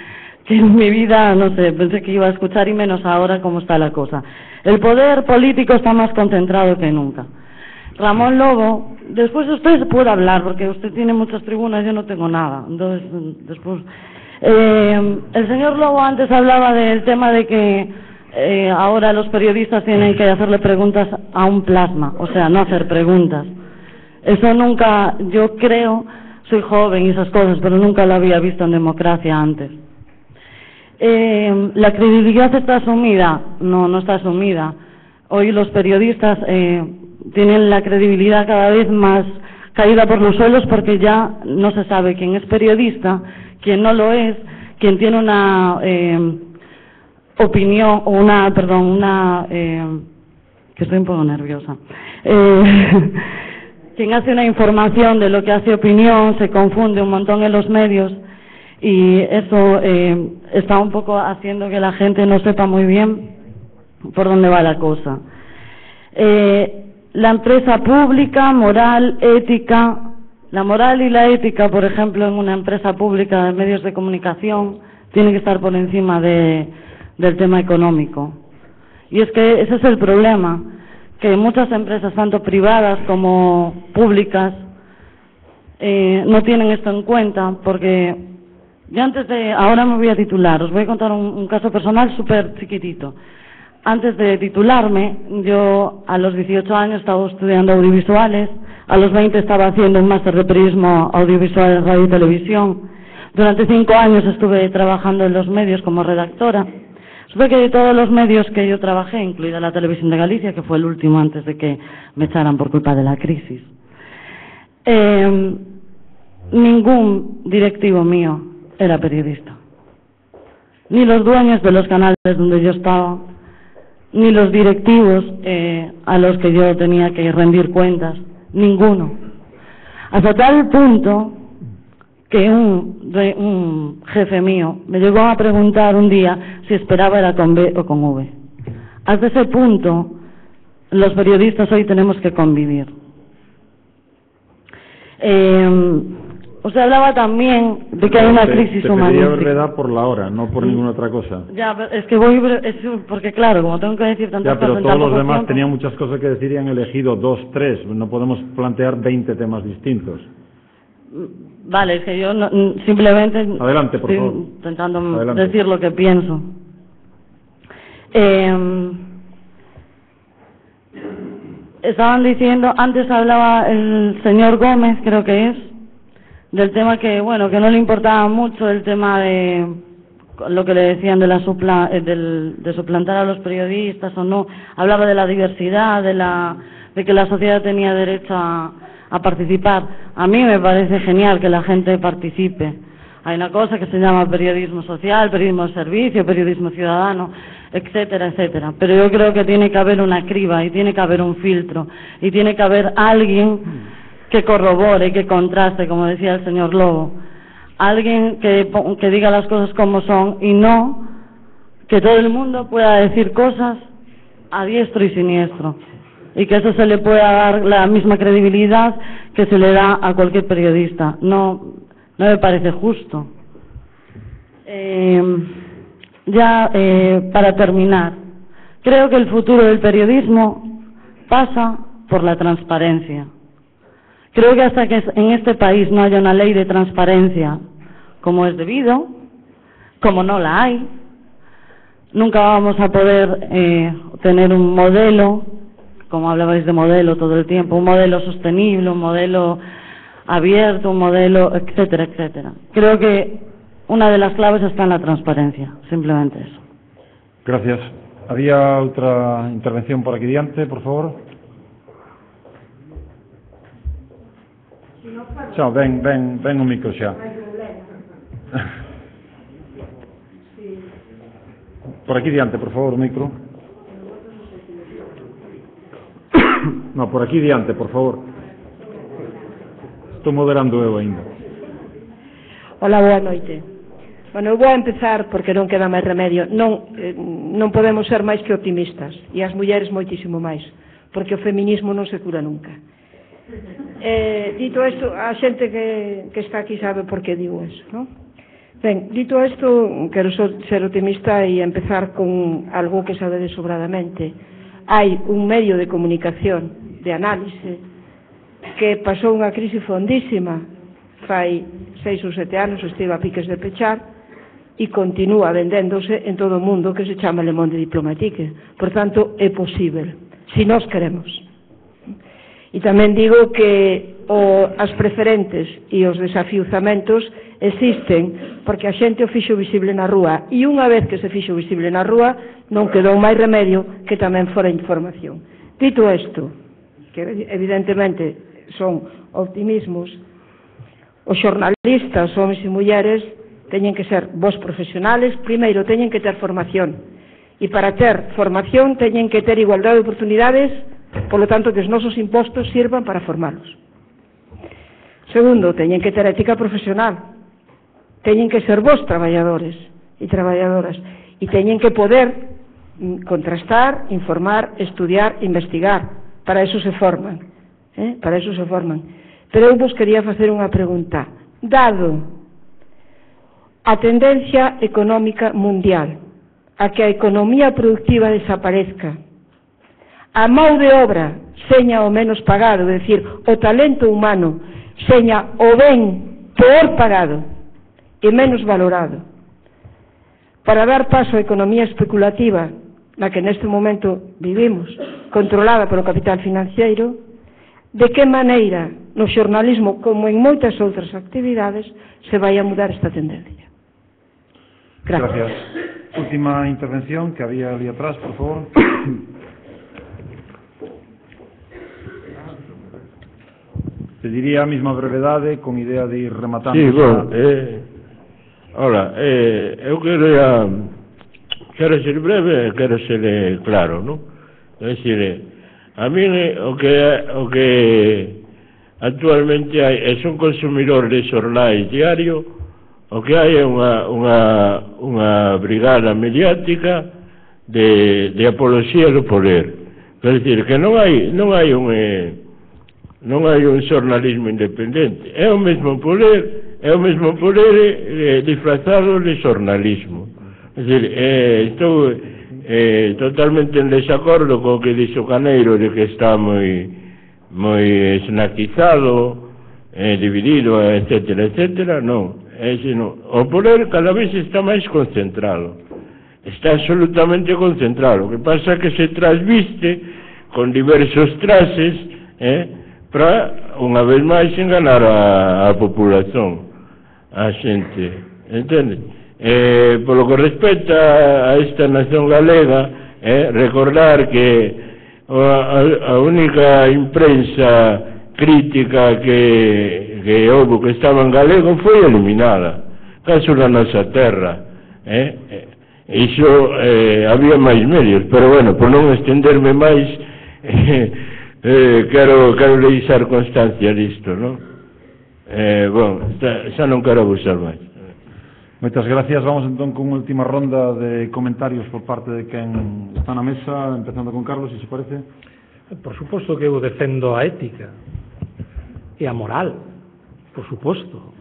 en mi vida, no sé, pensé que iba a escuchar y menos ahora cómo está la cosa. El poder político está más concentrado que nunca. Ramón Lobo, después usted puede hablar porque usted tiene muchas tribunas, yo no tengo nada. Entonces, después... el señor Lobo antes hablaba del tema de que ahora los periodistas tienen que hacerle preguntas a un plasma, o sea, no hacer preguntas. Eso nunca, yo creo, soy joven y esas cosas, pero nunca lo había visto en democracia antes. ¿La credibilidad está asumida? No está asumida. Hoy los periodistas tienen la credibilidad cada vez más caída por los suelos porque ya no se sabe quién es periodista, quién no lo es, quién tiene una opinión o que estoy un poco nerviosa. Quien hace una información de lo que hace opinión se confunde un montón en los medios y eso está un poco haciendo que la gente no sepa muy bien por dónde va la cosa. La empresa pública, moral, ética. La moral y la ética, por ejemplo, en una empresa pública de medios de comunicación, tiene que estar por encima del tema económico. Y es que ese es el problema, que muchas empresas, tanto privadas como públicas, no tienen esto en cuenta, porque yo ahora me voy a titular, os voy a contar un caso personal súper chiquitito. Antes de titularme, yo a los 18 años estaba estudiando audiovisuales, a los 20 estaba haciendo un máster de periodismo audiovisual en radio y televisión. Durante 5 años estuve trabajando en los medios como redactora. Supe que de todos los medios que yo trabajé, incluida la Televisión de Galicia, que fue el último antes de que me echaran por culpa de la crisis, ningún directivo mío era periodista. Ni los dueños de los canales donde yo estaba, ni los directivos a los que yo tenía que rendir cuentas, ninguno. Hasta tal punto que un jefe mío me llegó a preguntar un día si esperaba era con B o con V. Hasta ese punto, los periodistas hoy tenemos que convivir. Os hablaba también de que hay una crisis humanística. Te verdad por la hora, no por ninguna otra cosa. Ya, es que porque claro, como tengo que decir tantas cosas... Ya, pero todos los demás tenían muchas cosas que decir y han elegido 2, 3. No podemos plantear 20 temas distintos. Vale, es que yo simplemente... Adelante, por favor. Intentando decir lo que pienso. estaban diciendo, antes hablaba el señor Gómez, creo que es, del tema que, bueno, que no le importaba mucho el tema de lo que le decían de suplantar a los periodistas o no. Hablaba de la diversidad, de que la sociedad tenía derecho a participar. A mí me parece genial que la gente participe. Hay una cosa que se llama periodismo social, periodismo de servicio, periodismo ciudadano, etcétera, etcétera. Pero yo creo que tiene que haber una criba y tiene que haber un filtro y tiene que haber alguien que corrobore, que contraste, como decía el señor Lobo. Alguien que diga las cosas como son y no que todo el mundo pueda decir cosas a diestro y siniestro y que eso se le pueda dar la misma credibilidad que se le da a cualquier periodista. No me parece justo. Para terminar, creo que el futuro del periodismo pasa por la transparencia. Creo que hasta que en este país no haya una ley de transparencia como es debido, como no la hay, nunca vamos a poder tener un modelo, como hablabais de modelo todo el tiempo, un modelo sostenible, un modelo abierto, un modelo, etcétera, etcétera. Creo que una de las claves está en la transparencia, simplemente eso. Gracias. ¿Había otra intervención por aquí diante, por favor? Xa, ven o micro xa. Por aquí diante, por favor, o micro. No, por aquí diante, por favor. Estou moderando eu ainda. Hola, boa noite. Bueno, eu vou a empezar porque non queda máis remedio. Non podemos ser máis que optimistas, e as mulleres moitísimo máis, porque o feminismo non se cura nunca. Dito isto, a xente que está aquí sabe por que digo eso, non? Ben, dito isto, quero ser optimista e empezar con algo que sabedes sobradamente. Hai un medio de comunicación, de análise, que pasou unha crise fondísima fai 6 ou 7 anos, estive a piques de pechar e continúa vendéndose en todo o mundo, que se chama Le Monde Diplomatique. Por tanto, é posible, se nós queremos. E tamén digo que as preferentes e os desafiuzamentos existen porque a xente o fixo visible na rúa, e unha vez que se fixo visible na rúa non quedou máis remedio que tamén fora información. Dito isto, que evidentemente son optimismos, os xornalistas, homens e mulleres, teñen que ser vos profesionales. Primeiro, teñen que ter formación, e para ter formación teñen que ter igualdade de oportunidades, polo tanto que os nosos impostos sirvan para formalos. Segundo, teñen que ter ética profesional, teñen que ser vos traballadores e traballadoras, e teñen que poder contrastar, informar, estudiar, investigar. Para eso se forman, para eso se forman. Pero eu vos quería facer unha pregunta. Dado a tendencia económica mundial a que a economía productiva desaparezca, a mão de obra seña o menos pagado, é dicir, o talento humano seña o ben peor pagado e menos valorado, para dar paso á economía especulativa na que neste momento vivimos, controlada polo capital financiero, de que maneira no xornalismo, como en moitas outras actividades, se vai a mudar esta tendencia? Gracias. Última intervención que había ali atrás, por favor. Pediría a mesma brevedade con idea de ir rematando. Sí, bueno, eu quero ser breve e quero ser claro, non? É dicir, a mí o que actualmente hai, e son consumidor de xornais diario, o que hai é unha brigada mediática de apoloxía do poder. É dicir, que non hai un xornalismo independente, é o mesmo poder disfrazado de xornalismo. É dicir, estou totalmente en desacordo co que dixo Caneiro de que está moi esnaquizado, dividido, etcétera, etcétera. Non, o poder cada vez está máis concentrado, está absolutamente concentrado. O que pasa é que se trasviste con diversos trases, para, unha vez máis, enganar a populación, a xente, entende? Polo que respecta a esta nación galega, recordar que a única imprensa crítica que houve que estaba en galego foi eliminada, caso na nosa terra, iso había máis medios, pero bueno, por non estenderme máis, quero deixar constancia disto, non? Bon, xa non quero abusar máis. Moitas gracias. Vamos entón con unha última ronda de comentarios por parte de quen está na mesa, empezando con Carlos, se parece. Por suposto que eu defendo a ética e a moral, por suposto.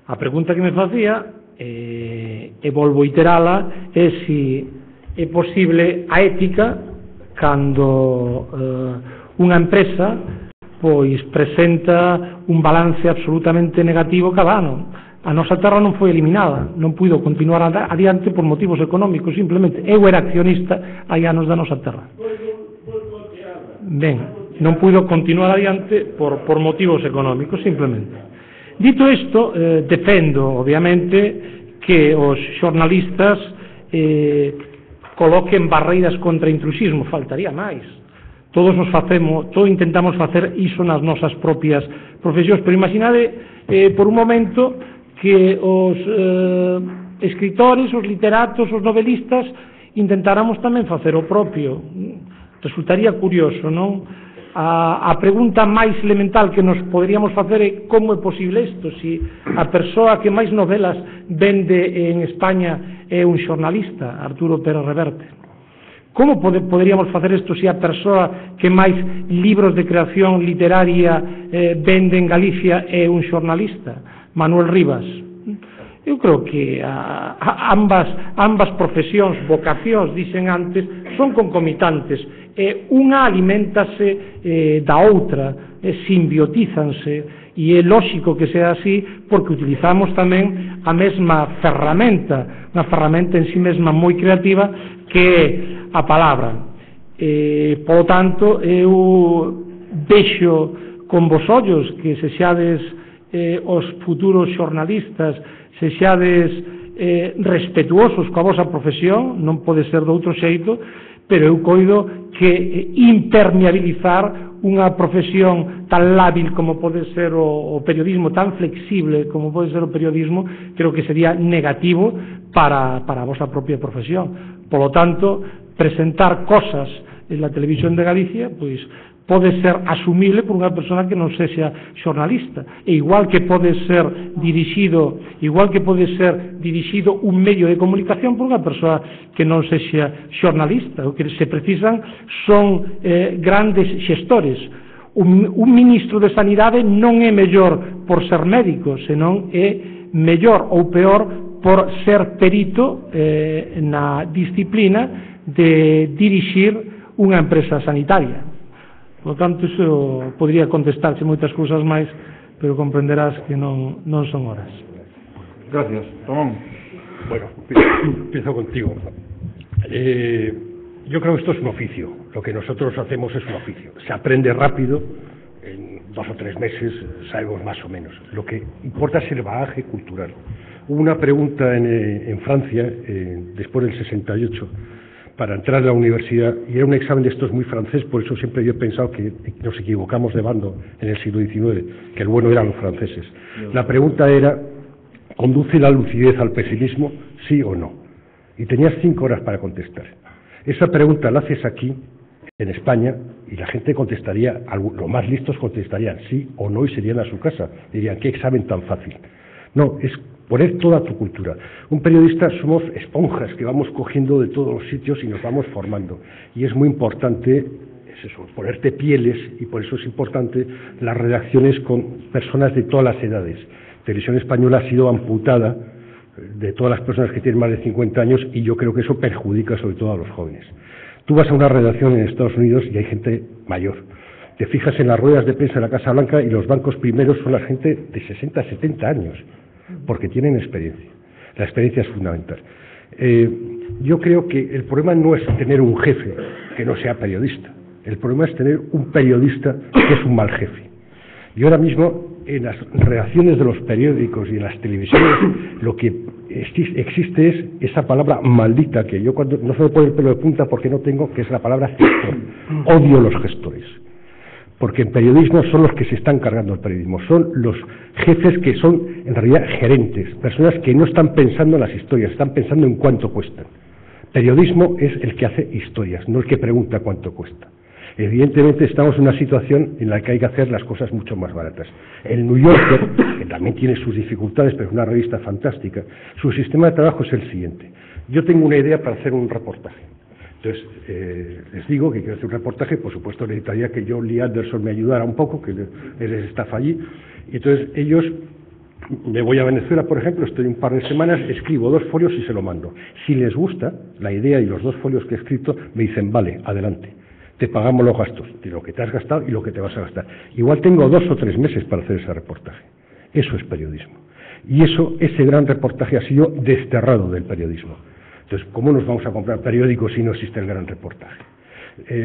A pregunta que me facía, e volvo a iterala, é se é posible a ética cando unha empresa pois presenta un balance absolutamente negativo cada ano. A nosa terra non foi eliminada, non puido continuar adiante por motivos económicos, simplemente. Eu era accionista hai anos da nosa terra. Ben, non puido continuar adiante por motivos económicos, simplemente. Dito isto, defendo, obviamente, que os xornalistas coloquen barreiras contra intrusismo, faltaría máis. Todos nos facemos, todos intentamos facer iso nas nosas propias profesións, pero imaginade por un momento que os escritores, os literatos, os novelistas intentáramos tamén facer o propio. Resultaría curioso, non? A pregunta máis elemental que nos poderíamos facer é como é posible isto, se a persoa que máis novelas vende en España é un xornalista, Arturo Pérez Reverte. Como poderíamos facer isto se a persoa que máis libros de creación literaria vende en Galicia é un xornalista, Manuel Rivas? Eu creo que ambas profesións, vocacións, dixen antes, son concomitantes. Unha aliméntase da outra, simbiotízanse, e é lógico que sea así porque utilizamos tamén a mesma ferramenta, unha ferramenta en si mesma moi creativa que é a palabra. Polo tanto, eu vexo con vos ollos que se xades os futuros xornalistas, se xades respetuosos coa vosa profesión, non pode ser de outro xeito, pero eu coido que impermeabilizar unha profesión tan lábil como pode ser o periodismo, tan flexible como pode ser o periodismo, creo que sería negativo para a vosa propia profesión. Polo tanto, presentar cosas en la televisión de Galicia, pois pode ser asumible por unha persona que non sexa xornalista, e igual que pode ser dirixido un medio de comunicación por unha persoa que non sexa xornalista. O que se precisan son grandes xestores. Un ministro de Sanidade non é mellor por ser médico, senón é mellor ou peor por ser perito na disciplina de dirixir unha empresa sanitaria. Por tanto, iso podría contestarse moitas cousas máis, pero comprenderás que non son horas. Gracias. Ramón. Bueno, empiezo contigo. Yo creo que esto es un oficio. Lo que nosotros hacemos es un oficio. Se aprende rápido, en 2 o 3 meses sabemos más o menos. Lo que importa es el bagaje cultural. Hubo una pregunta en Francia, después del 68, para entrar a la universidad, y era un examen de estos muy francés, por eso siempre yo he pensado que nos equivocamos de bando en el siglo XIX, que el bueno eran los franceses. La pregunta era, ¿conduce la lucidez al pesimismo, sí o no? Y tenías 5 horas para contestar. Esa pregunta la haces aquí, en España, y la gente contestaría, los más listos contestarían sí o no y serían a su casa. Dirían, ¿qué examen tan fácil? No, es poner toda tu cultura. Un periodista somos esponjas que vamos cogiendo de todos los sitios y nos vamos formando. Y es muy importante, es eso, ponerte pieles, y por eso es importante las redacciones con personas de todas las edades. Televisión Española ha sido amputada de todas las personas que tienen más de 50 años y yo creo que eso perjudica sobre todo a los jóvenes. Tú vas a una redacción en Estados Unidos y hay gente mayor. Te fijas en las ruedas de prensa de la Casa Blanca y los bancos primeros son la gente de 60, 70 años, porque tienen experiencia. La experiencia es fundamental. yo creo que el problema no es tener un jefe que no sea periodista. El problema es tener un periodista que es un mal jefe. Y ahora mismo, en las redacciones de los periódicos y en las televisiones, lo que existe es esa palabra maldita, que yo cuando no se me pone el pelo de punta porque no tengo, que es la palabra gestor. Odio los gestores. Porque en periodismo son los que se están cargando el periodismo, son los jefes que son en realidad gerentes, personas que no están pensando en las historias, están pensando en cuánto cuestan. Periodismo es el que hace historias, no el que pregunta cuánto cuesta. Evidentemente estamos en una situación en la que hay que hacer las cosas mucho más baratas. El New Yorker, que también tiene sus dificultades, pero es una revista fantástica, su sistema de trabajo es el siguiente. Yo tengo una idea para hacer un reportaje. Entonces, les digo que quiero hacer un reportaje, por supuesto necesitaría que John Lee Anderson me ayudara un poco, que él está allí, y entonces ellos, me voy a Venezuela, por ejemplo, estoy un par de semanas, escribo 2 folios y se lo mando. Si les gusta la idea y los 2 folios que he escrito, me dicen, vale, adelante, te pagamos los gastos, de lo que te has gastado y lo que te vas a gastar. Igual tengo 2 o 3 meses para hacer ese reportaje. Eso es periodismo. Y ese gran reportaje ha sido desterrado del periodismo. Entonces, ¿cómo nos vamos a comprar periódicos si no existe el gran reportaje?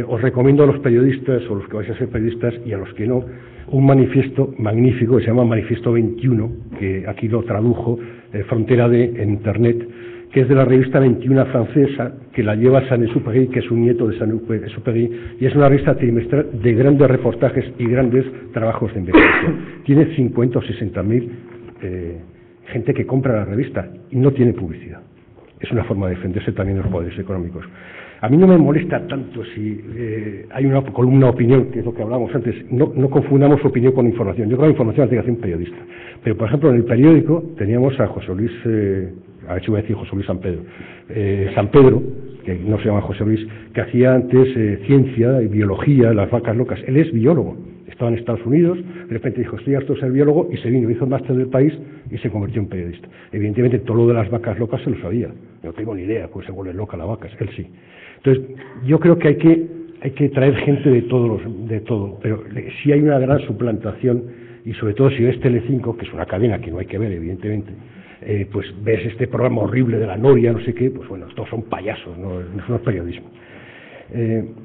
Os recomiendo a los periodistas, o los que vais a ser periodistas, y a los que no, un manifiesto magnífico que se llama Manifiesto 21, que aquí lo tradujo Frontera en Internet, que es de la revista 21 francesa, que la lleva Saint-Exupéry, que es un nieto de Saint-Exupéry, y es una revista trimestral de grandes reportajes y grandes trabajos de investigación. Tiene 50 o 60.000 gente que compra la revista y no tiene publicidad. Es una forma de defenderse también de los poderes económicos. A mí no me molesta tanto si hay una columna opinión, que es lo que hablábamos antes. No confundamos opinión con información. Yo creo que la información la tiene que hacer un periodista. Pero, por ejemplo, en el periódico teníamos a José Luis, a ver si voy a decir José Luis San Pedro, que no se llama José Luis, que hacía antes ciencia y biología, las vacas locas. Él es biólogo. Estaba en Estados Unidos, de repente dijo, estoy harto de ser biólogo, y se vino, hizo el máster del país y se convirtió en periodista. Evidentemente todo lo de las vacas locas se lo sabía. No tengo ni idea, pues se vuelve loca la vaca, él sí. Entonces, yo creo que hay que traer gente de todo, pero si hay una gran suplantación, y sobre todo si ves Telecinco, que es una cadena que no hay que ver, evidentemente, pues ves este programa horrible de la Noria, no sé qué, pues bueno, estos son payasos, no es periodismo.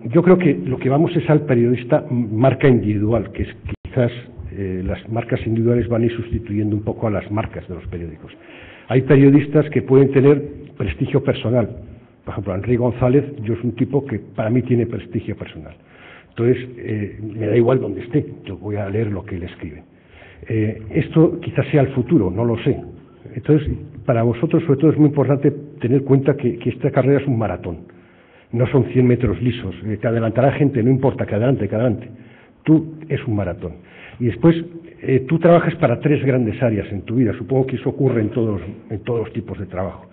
Yo creo que lo que vamos es al periodista marca individual, que es quizás las marcas individuales van a ir sustituyendo un poco a las marcas de los periódicos. Hay periodistas que pueden tener prestigio personal. Por ejemplo, Enrique González, yo es un tipo que para mí tiene prestigio personal. Entonces, me da igual donde esté, yo voy a leer lo que él escribe. Esto quizás sea el futuro, no lo sé. Entonces, para vosotros, sobre todo, es muy importante tener en cuenta que esta carrera es un maratón. No son 100 metros lisos, te adelantará gente, no importa, que adelante. Tú es un maratón. Y después, tú trabajas para 3 grandes áreas en tu vida, supongo que eso ocurre en todos los tipos de trabajo.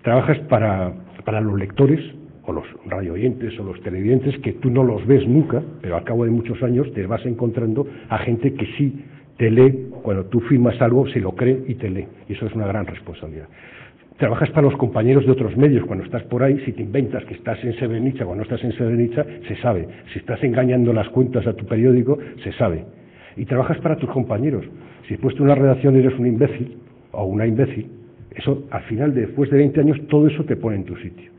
Trabajas para los lectores, o los radioyentes, o los televidentes, que tú no los ves nunca, pero al cabo de muchos años te vas encontrando a gente que sí te lee, cuando tú firmas algo, se lo cree y te lee, y eso es una gran responsabilidad. Trabajas para los compañeros de otros medios, cuando estás por ahí, si te inventas que estás en Srebrenica, cuando estás en Srebrenica, se sabe. Si estás engañando las cuentas a tu periódico, se sabe. Y trabajas para tus compañeros. Si después de una redacción eres un imbécil, o una imbécil, eso, al final, después de 20 años, todo eso te pone en tu sitio.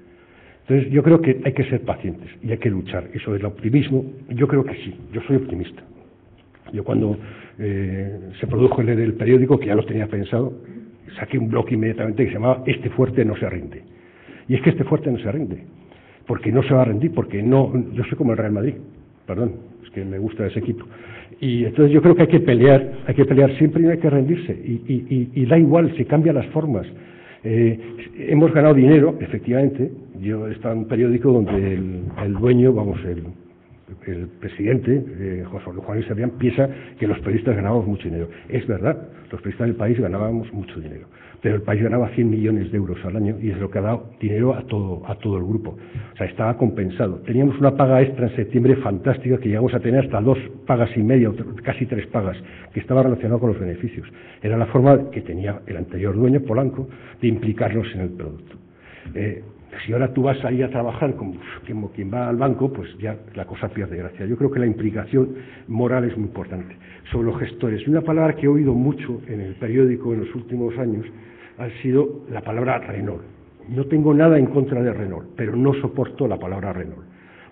Entonces, yo creo que hay que ser pacientes y hay que luchar. Y sobre el optimismo, yo creo que sí, yo soy optimista. Yo cuando se produjo el periódico, que ya lo tenía pensado, saqué un blog inmediatamente que se llamaba Este fuerte no se rinde. Y es que este fuerte no se rinde, porque no se va a rendir, porque no, yo soy como el Real Madrid, perdón, es que me gusta ese equipo. Y entonces yo creo que hay que pelear siempre y no hay que rendirse. Y da igual, se cambian las formas. Hemos ganado dinero, efectivamente. Yo he estado en un periódico donde el dueño, vamos, el presidente, José Juan Luis Cebrián, piensa que los periodistas ganábamos mucho dinero. Es verdad, los periodistas del país ganábamos mucho dinero, pero el país ganaba 100 millones de euros al año y es lo que ha dado dinero a todo el grupo. O sea, estaba compensado. Teníamos una paga extra en septiembre fantástica, que llegamos a tener hasta 2 pagas y media, casi 3 pagas, que estaba relacionado con los beneficios. Era la forma que tenía el anterior dueño, Polanco, de implicarnos en el producto. Si ahora tú vas ahí a trabajar como quien va al banco, pues ya la cosa pierde gracia. Yo creo que la implicación moral es muy importante. Sobre los gestores, y una palabra que he oído mucho en el periódico en los últimos años ha sido la palabra Renault. no tengo nada en contra de Renault, pero no soporto la palabra Renault,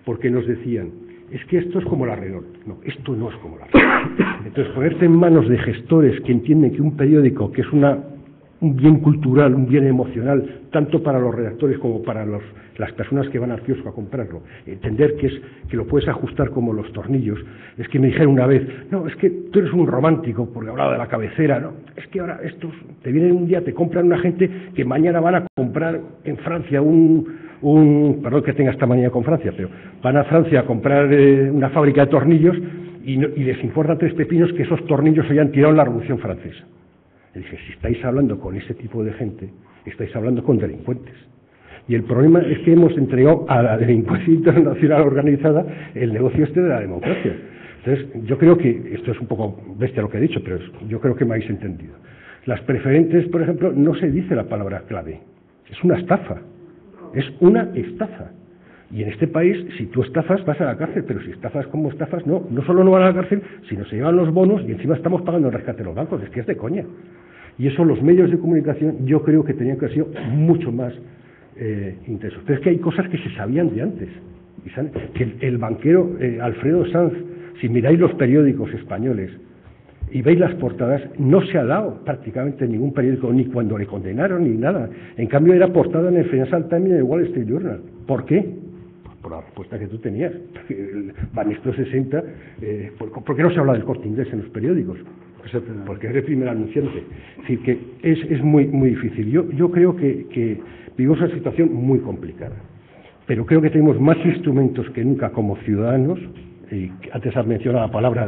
porque nos decían, es que esto es como la Renault. No, esto no es como la Renault. Entonces, ponerse en manos de gestores que entienden que un periódico, que es un bien cultural, un bien emocional, tanto para los redactores como para las personas que van al kiosco a comprarlo, entender que lo puedes ajustar como los tornillos. Es que me dijeron una vez, no, es que tú eres un romántico, porque hablaba de la cabecera, ¿no? Es que ahora estos te vienen un día, te compran una gente que mañana van a comprar en Francia perdón que tenga esta manía con Francia, pero van a Francia a comprar una fábrica de tornillos y les importa 3 pepinos que esos tornillos se hayan tirado en la Revolución Francesa. Y dije, si estáis hablando con ese tipo de gente, estáis hablando con delincuentes. Y el problema es que hemos entregado a la delincuencia internacional organizada el negocio de la democracia. Entonces, yo creo que, esto es un poco bestia lo que he dicho, pero yo creo que me habéis entendido. Las preferentes, por ejemplo, no se dice la palabra clave. Es una estafa. Es una estafa. Y en este país, si tú estafas, vas a la cárcel, pero si estafas como estafas, no solo no van a la cárcel, sino se llevan los bonos y encima estamos pagando el rescate de los bancos. Es que es de coña. Y eso los medios de comunicación yo creo que tenían que haber sido mucho más intensos. Pero es que hay cosas que se sabían de antes. Y saben que el banquero Alfredo Sanz, si miráis los periódicos españoles y veis las portadas, no se ha dado prácticamente ningún periódico, ni cuando le condenaron, ni nada. En cambio, era portada en el Financial Times y en el Wall Street Journal. ¿Por qué? Por la respuesta que tú tenías. Banesto 60, ¿por qué no se habla del Corte Inglés en los periódicos? Porque es el primer anunciante. Es decir, que es muy, muy difícil. Yo creo que vivimos una situación muy complicada. Pero creo que tenemos más instrumentos que nunca como ciudadanos. Y antes has mencionado la palabra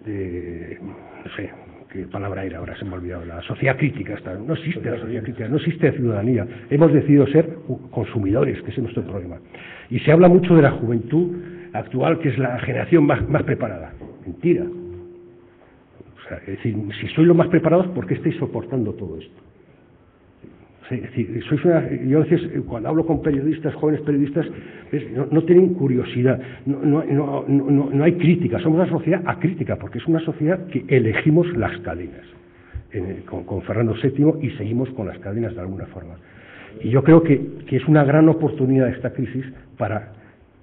no sé qué palabra era, ahora se me ha olvidado, la sociedad crítica. No existe la sociedad crítica, no existe ciudadanía. Hemos decidido ser consumidores, que ese es nuestro problema. Y se habla mucho de la juventud actual, que es la generación más preparada. Mentira. O sea, es decir, si sois los más preparados, ¿por qué estáis soportando todo esto? Es decir, yo a veces, cuando hablo con periodistas, jóvenes periodistas, no tienen curiosidad, no hay crítica, somos una sociedad acrítica, porque es una sociedad que elegimos las cadenas, con Fernando VII, y seguimos con las cadenas de alguna forma. Y yo creo que es una gran oportunidad esta crisis para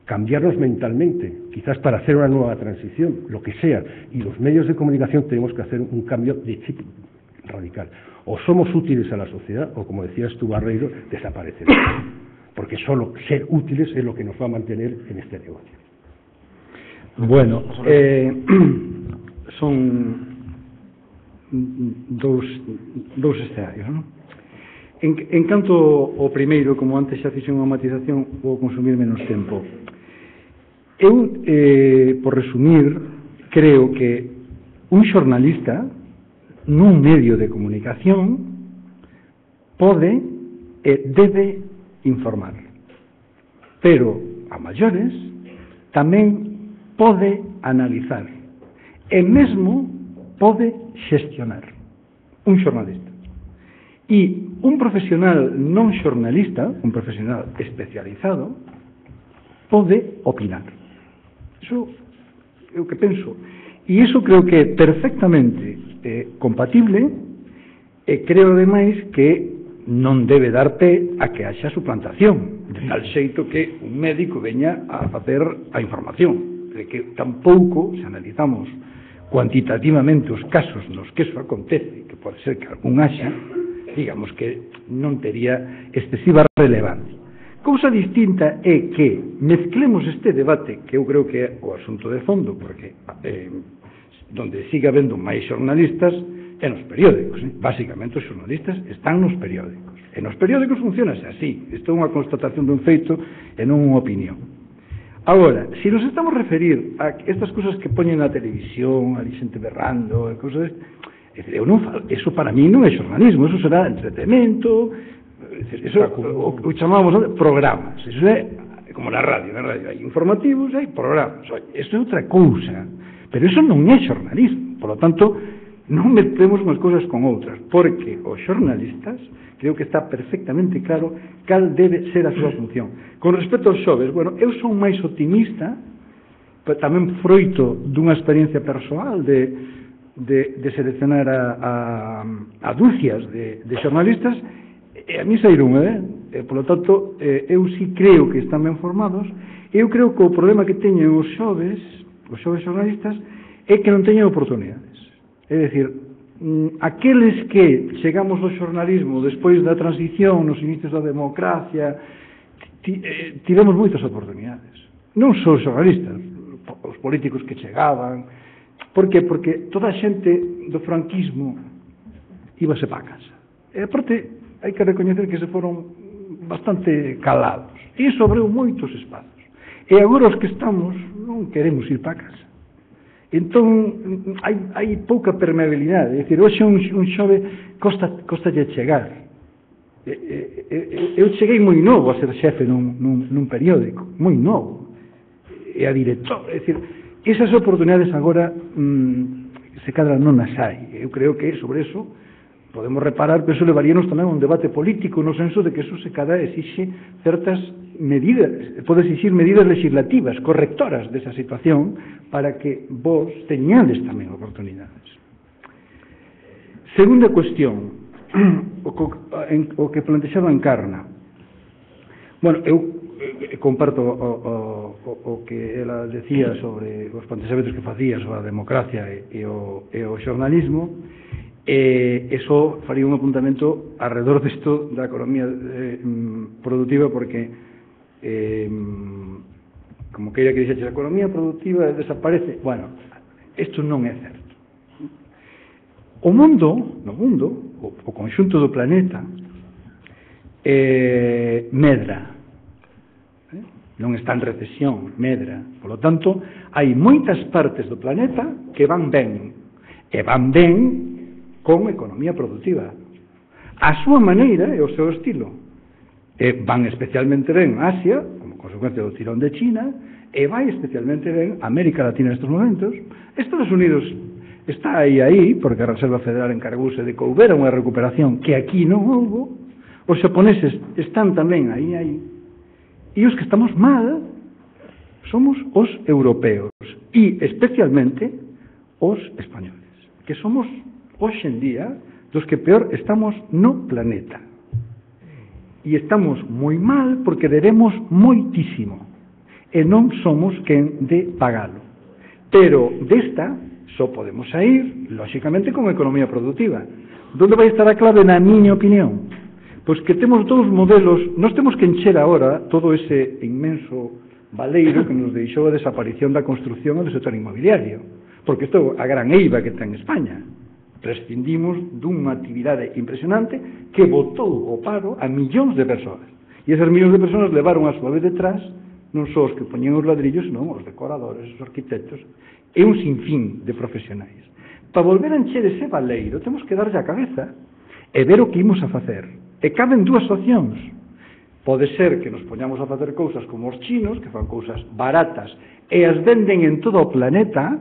cambiarnos mentalmente, quizás para hacer una nueva transición, lo que sea, y los medios de comunicación tenemos que hacer un cambio de chip radical. O somos útiles a la sociedad, o como decías tú, Barreiro, desapareceremos. Porque solo ser útiles es lo que nos va a mantener en este negocio. Bueno, son dous escenarios, non? En canto ao primeiro, como antes xa fixen unha matización, vou consumir menos tempo. Eu, por resumir, creo que un xornalista nun medio de comunicación pode e debe informar, pero a maiores tamén pode analizar e mesmo pode xestionar un xornalista. E un profesional non xornalista, un profesional especializado, pode opinar. Iso é o que penso. E iso creo que é perfectamente compatible, e creo ademais que non debe dar pé a que haxa suplantación, de tal xeito que un médico veña a facer a información, de que tampouco, se analizamos cuantitativamente os casos nos que eso acontece, que pode ser que algún haxa, digamos que non tería excesiva relevancia. Cousa distinta é que mezclemos este debate, que eu creo que é o asunto de fondo, porque donde siga habendo máis xornalistas é nos periódicos. Básicamente os xornalistas están nos periódicos. E nos periódicos funcionase así. Isto é unha constatación dun feito e non unha opinión. Agora, se nos estamos a referir a estas cousas que poñen na televisión, a xente berrando, e cousas eso para mí non é xornalismo, eso será entretenimento, eso o chamamos programas. Eso é como na radio hai informativos, hai programas. Eso é outra cousa. Pero iso non é xornalismo, por lo tanto, non metemos unhas cousas con outras, porque os xornalistas, creo que está perfectamente claro cal debe ser a súa función. Con respecto aos xoves, bueno, eu son máis optimista, pero tamén froito dunha experiencia persoal de seleccionar a dúcias de xornalistas, a mí saíron, polo tanto, eu sí creo que están ben formados. Eu creo que o problema que teñen os xoves xornalistas, é que non teñen oportunidades. É dicir, aqueles que chegamos ao xornalismo despois da transición, nos inicios da democracia, tivemos moitas oportunidades. Non só os xornalistas, os políticos que chegaban. Por qué? Porque toda a xente do franquismo íbase para casa. E aparte, hai que recoñecer que se foron bastante calados. E iso abriu moitos espacios. E agora os que estamos non queremos ir para casa. Entón, hai pouca permeabilidade. É dicir, hoxe un xove costalle chegar. Eu cheguei moi novo a ser xefe nun periódico, moi novo. E a director. É dicir, esas oportunidades agora se cadra non as hai. Eu creo que sobre eso podemos reparar, pero eso levaríanos tamén a un debate político, no senso de que eso se cadra exixe certas medidas, pode exigir medidas legislativas, correctoras desa situación, para que vos teñades tamén oportunidades. Segunda cuestión, o que plantexaba Encarna. Bueno, eu comparto o que ela decía sobre os plantexamentos que facía sobre a democracia e o xornalismo. Eso faría un apuntamento alrededor disto da economía productiva, porque como queira que dixeches, a economía productiva desaparece. Bueno, isto non é certo. O mundo, o conxunto do planeta, medra, non está en recesión, medra. Por lo tanto, hai moitas partes do planeta que van ben, e van ben con economía productiva. A súa maneira e o seu estilo. Van especialmente ben Asia, como consecuencia do tirón de China, e vai especialmente ben América Latina nestes momentos. Estados Unidos está aí, porque a Reserva Federal encargouse de que houbera unha recuperación que aquí non houbo. Os xaponeses están tamén aí. E os que estamos mal somos os europeos e especialmente os españoles, que somos hoxe en día dos que peor estamos no planeta. E estamos moi mal porque debemos moitísimo e non somos quen de pagalo. Pero desta só podemos sair, lóxicamente, con economía productiva. Donde vai estar a clave, na miña opinión? Pois que temos dous modelos. Nós temos que encher agora todo ese inmenso baleiro que nos deixou a desaparición da construcción e do sector inmobiliario, porque isto é a gran eiva que ten España. Prescindimos dunha actividade impresionante que botou o paro a millóns de persoas. E esas millóns de persoas levaron a súa vez detrás non só os que poñían os ladrillos, senón os decoradores, os arquitectos, e un sinfín de profesionais. Para volver a encher ese baleiro, temos que darlle a cabeza e ver o que imos a facer. E caben dúas opcións. Pode ser que nos poñamos a facer cousas como os chinos, que fan cousas baratas e as venden en todo o planeta.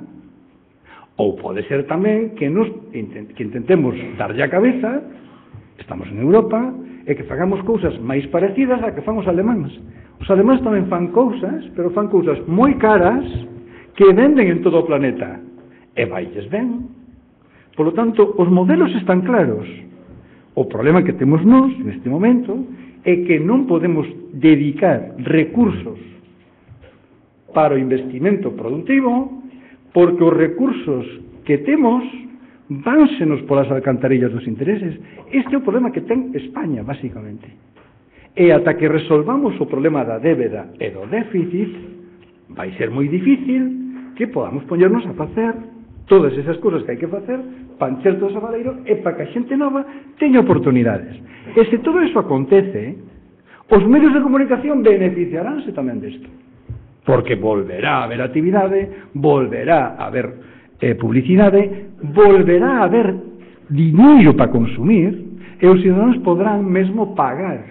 Ou pode ser tamén que intentemos darlle a cabeza, estamos en Europa, e que fagamos cousas máis parecidas a que fan os alemáns. Os alemáns tamén fan cousas, pero fan cousas moi caras que venden en todo o planeta. E vailles ben. Por lo tanto, os modelos están claros. O problema que temos nós, neste momento, é que non podemos dedicar recursos para o investimento productivo, porque os recursos que temos vánsenos polas alcantarillas dos intereses. Este é o problema que ten España, basicamente. E ata que resolvamos o problema da débeda e do déficit, vai ser moi difícil que podamos poñernos a facer todas esas cousas que hai que facer para encher todo ese baleiro e para que a xente nova teña oportunidades. E se todo eso acontece, os medios de comunicación beneficiaránse tamén desto. Porque volverá a haber actividade, volverá a haber publicidade, volverá a haber dinheiro para consumir e os cidadanos podrán mesmo pagar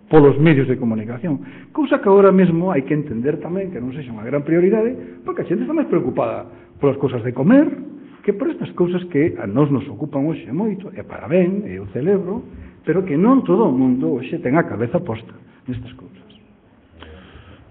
polos medios de comunicación. Cousa que agora mesmo hai que entender tamén que non sexa unha gran prioridade, porque a xente está máis preocupada polas cousas de comer que por estas cousas que a nós nos ocupan hoxe moito, e para ben, e eu celebro, pero que non todo o mundo hoxe ten a cabeza posta nestas cousas.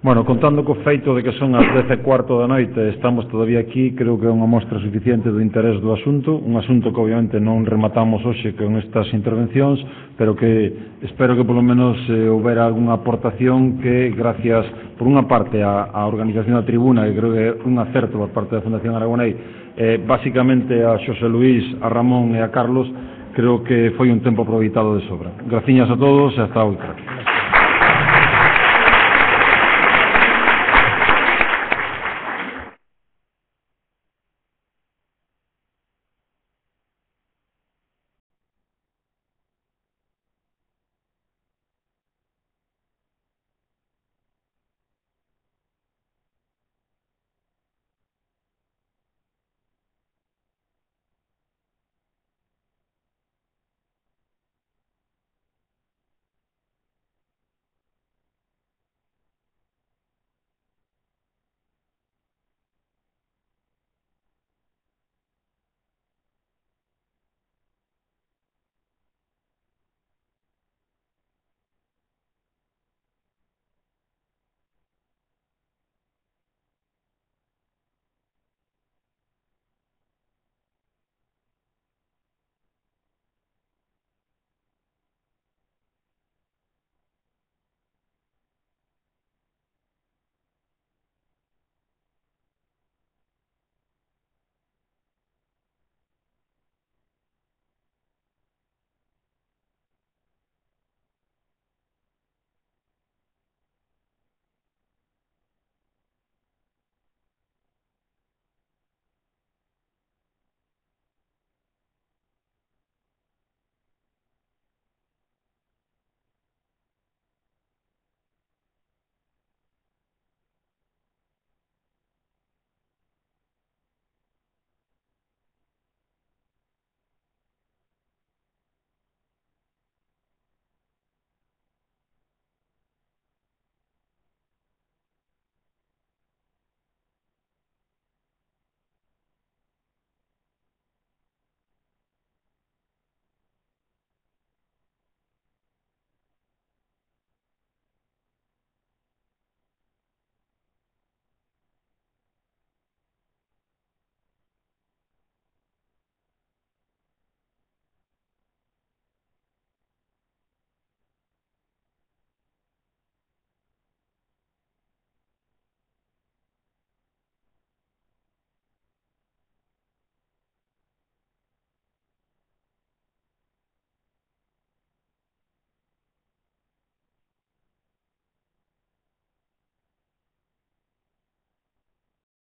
Bueno, contando co feito de que son as 10:15 da noite, estamos todavía aquí, creo que é unha mostra suficiente do interés do asunto, un asunto que obviamente non rematamos hoxe con estas intervencións, pero que espero que polo menos houbera algunha aportación que, gracias, por unha parte, á organización da tribuna, que creo que é un acerto por parte da Fundación Aragonei, basicamente a Xosé Luís, a Ramón e a Carlos, creo que foi un tempo aproveitado de sobra. Graciñas a todos e hasta outra.